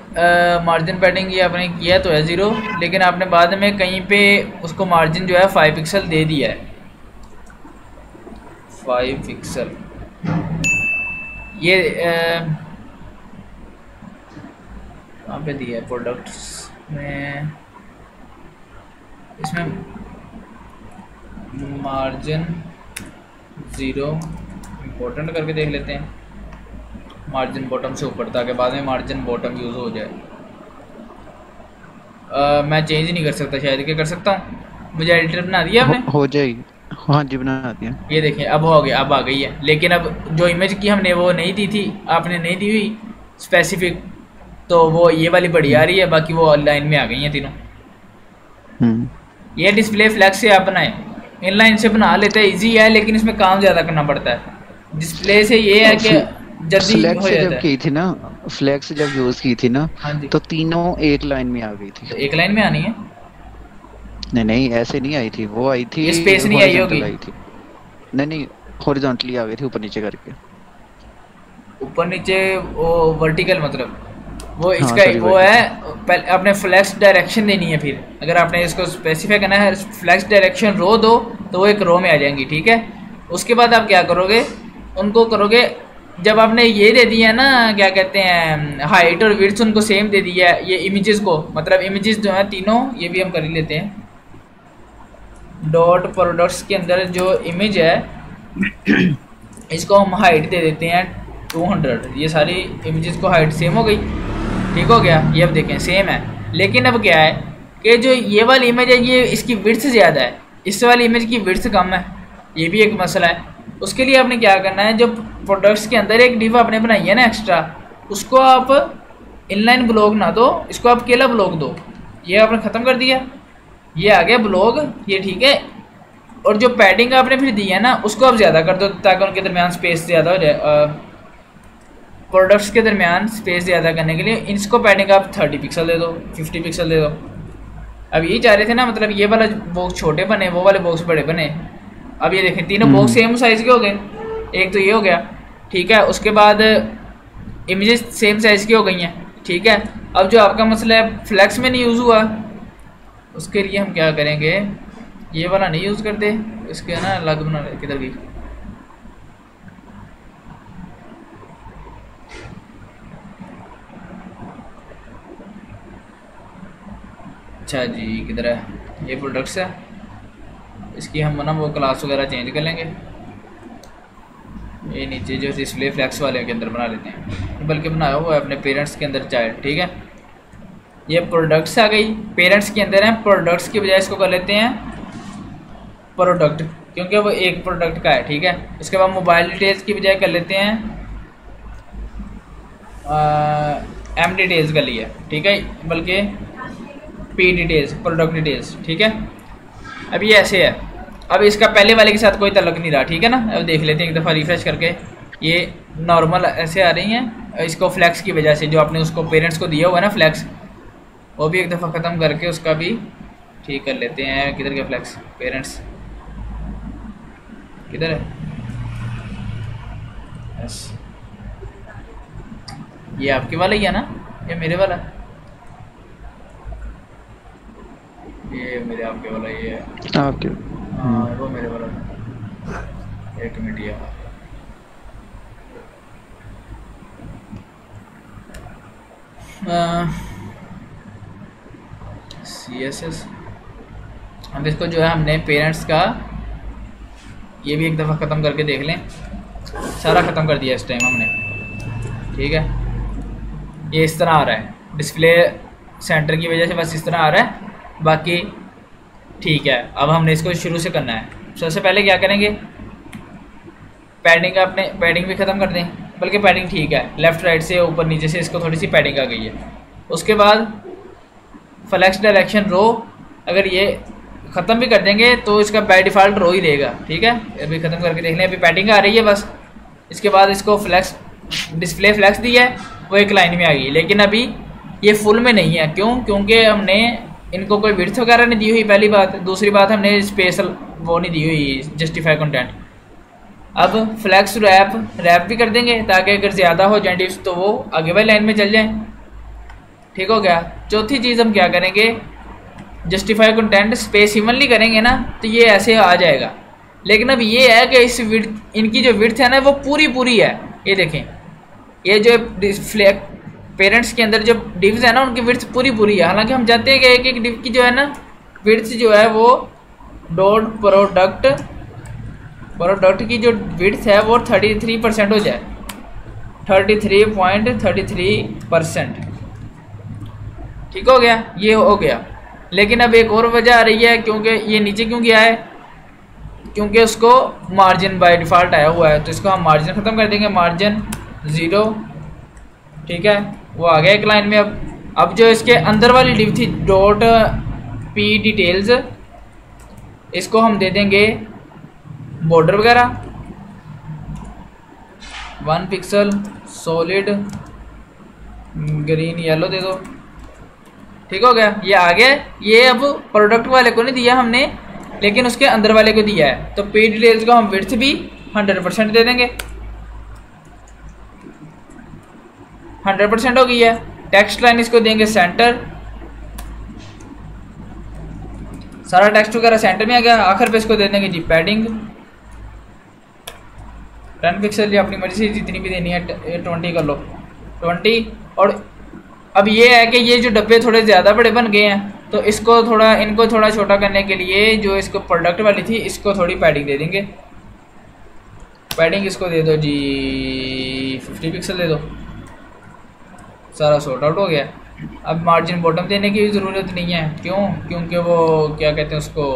[SPEAKER 2] मार्जिन पैडिंग ये आपने किया तो है 0 लेकिन आपने बाद में कहीं पे उसको मार्जिन जो है 5 पिक्सल दे दिया है 5 पिक्सल ये कहाँ पे दिया है प्रोडक्ट्स में इसमें मार्जिन 0 इम्पोर्टेंट करके देख लेते हैं मार्जिन बॉटम से ऊपर ताकि बाद में मार्जिन बॉटम यूज़ हो जाए। मैं चेंज नहीं कर सकता शायद क्या कर सकता हूँ मुझे एडिटर बना दिया आपने?
[SPEAKER 1] हो जाएगी। हाँ जी बना दिया।
[SPEAKER 2] ये देखें अब हो गया, अब आ गई है। लेकिन अब जो इमेज की हमने वो नहीं दी थी, आपने नहीं दी हुई स्पेसिफिक, तो वो ये वाली बड़ी आ रही है, बाकी वो ऑनलाइन में आ गई हैं तीनों। ये डिस्प्ले फ्लैक्स से आप बनाए, इनलाइन से बना लेते हैं, इजी है, लेकिन इसमें काम ज़्यादा करना पड़ता है। डिस्प्ले से ये है कि जल्दी हो जाता है।
[SPEAKER 1] जब की थी ना फ्लैक्स जब यूज की थी ना,
[SPEAKER 2] हाँ जी,
[SPEAKER 1] तो तीनों एक लाइन में आ गई थी।
[SPEAKER 2] तो एक लाइन में आनी है?
[SPEAKER 1] नहीं नहीं ऐसे नहीं आई थी, वो आई थी
[SPEAKER 2] स्पेस नहीं आई होगी।
[SPEAKER 1] आई थी। नहीं नहीं हॉरिजॉन्टली आ गई थी, ऊपर नीचे करके।
[SPEAKER 2] ऊपर नीचे वो वर्टिकल मतलब वो
[SPEAKER 1] हाँ,
[SPEAKER 2] इसका
[SPEAKER 1] sorry,
[SPEAKER 2] वो है। आपने फ्लैक्स डायरेक्शन देनी है। फिर अगर आपने इसको स्पेसिफाई करना है फ्लैक्स डायरेक्शन रो दो, तो वो एक रो में आ जाएंगी, ठीक है। उसके बाद आप क्या करोगे, उनको करोगे, जब आपने ये दे दिया ना, क्या कहते हैं, हाइट और विड्थ उनको सेम दे दिया है, ये इमेजेस को, मतलब इमेजेस जो है तीनों, ये भी हम कर ही लेते हैं। डॉट प्रोडक्ट्स के अंदर जो इमेज है इसको हम हाइट दे देते हैं 200। ये सारी इमेजेस को हाइट सेम हो गई, ठीक हो गया। ये अब देखें सेम है, लेकिन अब क्या है कि जो ये वाली इमेज है ये इसकी विड्थ ज़्यादा है, इस वाली इमेज की विड्थ कम है। ये भी एक मसला है। उसके लिए आपने क्या करना है, जो प्रोडक्ट्स के अंदर एक डिव आपने बनाई है ना एक्स्ट्रा, उसको आप इनलाइन ब्लॉक ना दो, इसको आप अकेला ब्लॉक दो। ये आपने ख़त्म कर दिया, ये आ गया ब्लॉक, ये ठीक है। और जो पैडिंग आपने फिर दी है ना, उसको आप ज़्यादा कर दो ताकि उनके दरमियान स्पेस ज़्यादा हो जाए। प्रोडक्ट्स के दरमियान स्पेस ज़्यादा करने के लिए इसको पैडिंग आप 30 पिक्सल दे दो, 50 पिक्सल दे दो। अब यही चाह रहे थे ना, मतलब ये वाला बॉक्स छोटे बने, वो वाले बॉक्स बड़े बने। अब ये देखें तीनों बॉक्स सेम साइज़ के हो गए, एक तो ये हो गया, ठीक है। उसके बाद इमेजेस सेम साइज़ की हो गई हैं, ठीक है। अब जो आपका मसला है फ्लैक्स में नहीं यूज़ हुआ, उसके लिए हम क्या करेंगे, ये वाला नहीं यूज़ करते, इसके ना अलग बना, किधर गई, अच्छा जी किधर है, ये प्रोडक्ट्स है, इसकी हम ना वो क्लास वगैरह चेंज कर लेंगे। ये नीचे जो डिस्प्ले फ्लैक्स वाले के अंदर बना लेते हैं, बल्कि बनाया हुआ है अपने पेरेंट्स के अंदर चाइल्ड, ठीक है। ये प्रोडक्ट्स आ गई, पेरेंट्स के अंदर है, प्रोडक्ट्स की बजाय इसको कर लेते हैं प्रोडक्ट, क्योंकि वो एक प्रोडक्ट का है, ठीक है। उसके बाद मोबाइल डिटेल्स की बजाय कर लेते हैं एम डिटेल्स कर लिया, ठीक है, बल्कि पी डिटेल्स, प्रोडक्ट डिटेल्स, ठीक है। अब ये ऐसे है, अब इसका पहले वाले के साथ कोई तल्लुक नहीं रहा, ठीक है ना। अब देख लेते हैं एक दफ़ा रिफ्रेश करके, ये नॉर्मल ऐसे आ रही हैं, इसको फ्लैक्स की वजह से जो आपने उसको पेरेंट्स को दिया हुआ है ना फ्लैक्स, वो भी एक दफ़ा ख़त्म करके उसका भी ठीक कर लेते हैं। किधर गया फ्लैक्स, पेरेंट्स किधर है, यस ये आपके वाला ही है ना, ये मेरे वाला, ये मेरे आपके वाला, ये है
[SPEAKER 1] आपके।
[SPEAKER 2] हाँ वो मेरे वाला, एक मिनट ये CSS। अब इसको जो है हमने पेरेंट्स का ये भी एक दफ़ा ख़त्म करके देख लें, सारा ख़त्म कर दिया इस टाइम हमने, ठीक है। ये इस तरह आ रहा है, डिस्प्ले सेंटर की वजह से बस इस तरह आ रहा है, बाकी ठीक है। अब हमने इसको शुरू से करना है। सबसे पहले क्या करेंगे, पैडिंग, अपने पैडिंग भी ख़त्म कर दें, बल्कि पैडिंग ठीक है, लेफ़्ट राइट से ऊपर नीचे से इसको थोड़ी सी पैडिंग आ गई है। उसके बाद फ्लैक्स डायरेक्शन रो, अगर ये ख़त्म भी कर देंगे तो इसका बाय डिफ़ॉल्ट रो ही रहेगा, ठीक है। अभी ख़त्म करके देख लें, अभी पैडिंग आ रही है बस। इसके बाद इसको फ्लैक्स डिस्प्ले फ्लैक्स दी है, वो एक लाइन में आ गई, लेकिन अभी ये फुल में नहीं है। क्यों? क्योंकि हमने इनको कोई विड्थ वगैरह नहीं दी हुई, पहली बात। दूसरी बात, हमने स्पेस वो नहीं दी हुई, जस्टिफाई कंटेंट। अब फ्लैक्स रैप भी कर देंगे ताकि अगर ज़्यादा हो जाए डिव्स तो वो आगे वाली लाइन में चल जाए, ठीक हो गया। चौथी चीज़ हम क्या करेंगे, जस्टिफाई कंटेंट स्पेस इवनली करेंगे ना, तो ये ऐसे आ जाएगा। लेकिन अब ये है कि इस विड्थ, इनकी जो विड्थ है ना वो पूरी है। ये देखें, ये जो पेरेंट्स के अंदर जो डिव्स है ना उनकी विड्थ पूरी है। हालांकि हम जानते हैं कि एक एक डिव की जो है ना विड्थ जो है वो डॉट प्रोडक्ट की जो विड्थ है वो 33% हो जाए, 33.33%, ठीक हो गया, ये हो गया। लेकिन अब एक और वजह आ रही है, क्योंकि ये नीचे क्यों गया है, क्योंकि उसको मार्जिन बाय डिफ़ॉल्ट आया हुआ है। तो इसको हम मार्जिन ख़त्म कर देंगे, मार्जिन 0, ठीक है, वो आ गया एक लाइन में। अब जो इसके अंदर वाली डिव थी डॉट पी डिटेल्स, इसको हम दे देंगे बॉर्डर वगैरह 1 पिक्सल सॉलिड ग्रीन येलो दे दो, ठीक हो गया। ये आ गया। ये अब प्रोडक्ट वाले को नहीं दिया हमने, लेकिन उसके अंदर वाले को दिया है। तो पी डिटेल्स को हम विड्थ भी 100% दे देंगे, 100% हो गई है। टेक्स्ट लाइन इसको देंगे सेंटर, सारा टेक्स्ट वगैरह सेंटर में आ गया। आखिर पे इसको दे देंगे जी पैडिंग 10 पिक्सल, ये अपनी मर्जी से जितनी भी देनी है 20 कर लो 20। और अब ये है कि ये जो डब्बे थोड़े ज़्यादा बड़े बन गए हैं, तो इसको थोड़ा, इनको थोड़ा छोटा करने के लिए जो इसको प्रोडक्ट वाली थी इसको थोड़ी पैडिंग दे देंगे। पैडिंग इसको दे दो जी 50 पिक्सल दे दो, सारा सॉर्ट आउट हो गया। अब मार्जिन बॉटम देने की ज़रूरत नहीं है, क्यों? क्योंकि वो क्या कहते हैं उसको,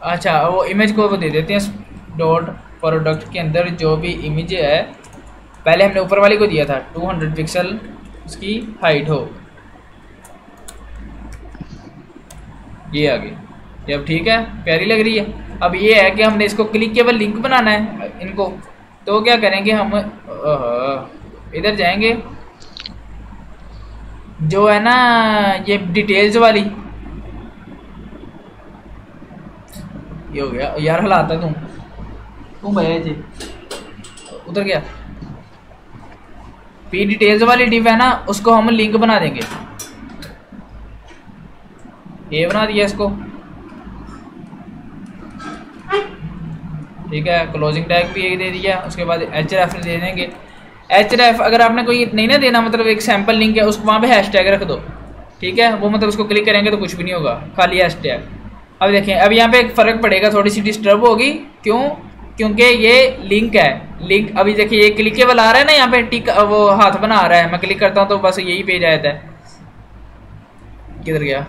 [SPEAKER 2] अच्छा वो इमेज को वो दे देते हैं डॉट प्रोडक्ट के अंदर जो भी इमेज है, पहले हमने ऊपर वाली को दिया था 200 पिक्सल उसकी हाइट हो, ये आ गई। ये अब ठीक है, प्यारी लग रही है। अब ये है कि हमने इसको क्लिकेबल लिंक बनाना है इनको, तो क्या करेंगे हम, इधर जाएंगे, जो है ना ये डिटेल्स वाली, ये हो गया यार, हलाता तुम भैया जी उधर गया। पी डिटेल्स वाली डिव है ना, उसको हम लिंक बना देंगे, ये बना दिया इसको, ठीक है। क्लोजिंग टैग भी एक दे दिया, उसके बाद एच रेफरेंस दे देंगे। एच रेफ अगर आपने कोई नहीं ना देना, मतलब एक सैंपल लिंक है, उसको वहाँ पे हैश टैग रख दो, ठीक है। वो मतलब उसको क्लिक करेंगे तो कुछ भी नहीं होगा, खाली हैश टैग। अब देखें, अब यहाँ पे एक फ़र्क पड़ेगा, थोड़ी सी डिस्टर्ब होगी, क्यों? क्योंकि ये लिंक है, लिंक अभी देखिए ये क्लिकेबल आ रहा है ना, यहाँ पे टिक वो हाथ बना आ रहा है, मैं क्लिक करता हूँ तो बस यही पेज आ जाता है। किधर गया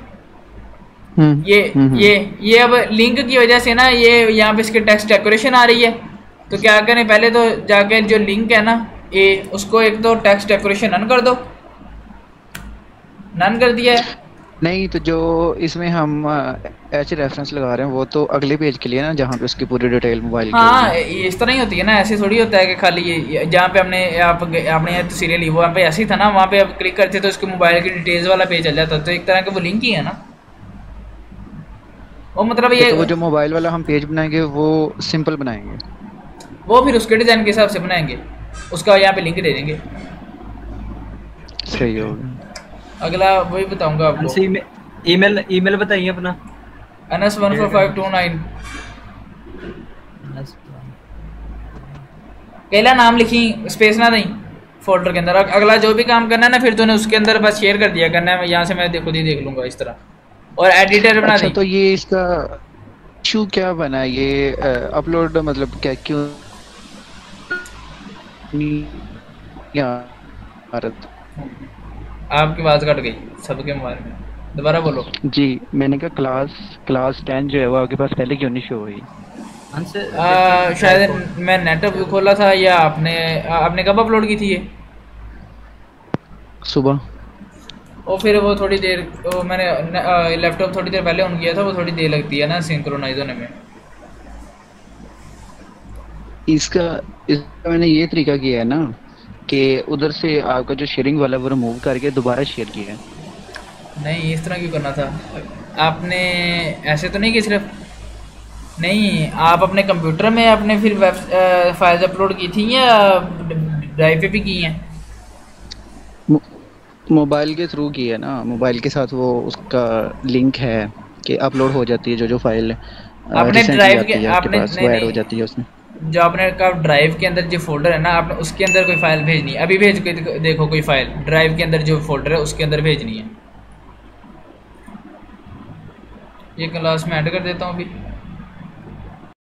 [SPEAKER 2] ये अब लिंक की वजह से ना, ये यहाँ पे इसके टेक्स्ट डेकोरेशन आ रही है। तो क्या करें, पहले तो जाके जो लिंक है ना उसको एक तो टेक्स्ट डेकोरेशन नन कर दो, नन कर दिया है।
[SPEAKER 1] नहीं तो जो इसमें हम एच रेफरेंस लगा रहे हैं वो तो अगले पेज के लिए ना, जहाँ पे उसकी पूरी डिटेल मोबाइल की।
[SPEAKER 2] हाँ इस तरह ही होती है ना, ऐसे थोड़ी होता है कि खाली ये जहाँ पे आपने तस्वीरें ली वहाँ पे ऐसी था ना, वहाँ पे आप क्लिक करते तो उसके मोबाइल की डिटेल्स वाला पेज चल जाता, तो एक तरह का वो लिंक ही है ना वो, मतलब ये
[SPEAKER 1] तो वो जो मोबाइल वाला हम पेज बनाएंगे वो सिंपल बनाएंगे,
[SPEAKER 2] वो फिर उसके डिज़ाइन के हिसाब से बनाएंगे, उसका यहाँ पे लिंक दे देंगे।
[SPEAKER 1] सही होगा।
[SPEAKER 2] अगला वही बताऊंगा आपको।
[SPEAKER 4] ईमेल बताइए अपना।
[SPEAKER 2] NS14529 पहला नाम लिखी, स्पेस ना नहीं फोल्डर के अंदर। अगला जो भी काम करना है ना, फिर तूने उसके अंदर बस शेयर कर दिया करना है, यहाँ से मैं खुद ही देख लूंगा इस तरह। और एडिटर बना दी।
[SPEAKER 1] तो ये इसका इशू क्या बना है, ये अपलोड मतलब क्या, क्यों
[SPEAKER 2] आपकी आवाज कट गई सबके मोबाइल में, दोबारा बोलो
[SPEAKER 1] जी। मैंने कहा क्लास 10 जो है वो आपके पास पहले क्यों नहीं शो हुई?
[SPEAKER 2] शायद मैं नेट खोला था, या आपने कब अपलोड की थी? ये
[SPEAKER 1] सुबह।
[SPEAKER 2] और फिर वो थोड़ी देर, वो मैंने लैपटॉप थोड़ी देर पहले ऑन किया था, वो थोड़ी देर लगती है ना सिंक्रोनाइज होने में।
[SPEAKER 1] इसका मैंने ये तरीका किया है ना कि उधर से आपका जो शेयरिंग वाला वो रिमूव करके दोबारा शेयर किया है।
[SPEAKER 2] नहीं इस तरह क्यों करना था आपने? ऐसे तो नहीं कि सिर्फ, नहीं आप अपने कंप्यूटर में अपने फिर फाइल्स अपलोड की थी या ड्राइव पे भी की हैं?
[SPEAKER 1] मोबाइल के थ्रू की है ना, मोबाइल के साथ वो उसका लिंक है कि अपलोड हो जाती है जो फाइल
[SPEAKER 2] अपने ड्राइव के, आपने
[SPEAKER 1] ऐड हो जाती है उसमें।
[SPEAKER 2] जो आपने का ड्राइव के अंदर जो फोल्डर है ना, आपने उसके अंदर कोई फाइल भेजनी है, अभी भेज के देखो कोई फाइल ड्राइव के अंदर जो फोल्डर है उसके अंदर भेजनी है। ये क्लास में ऐड कर देता हूँ अभी।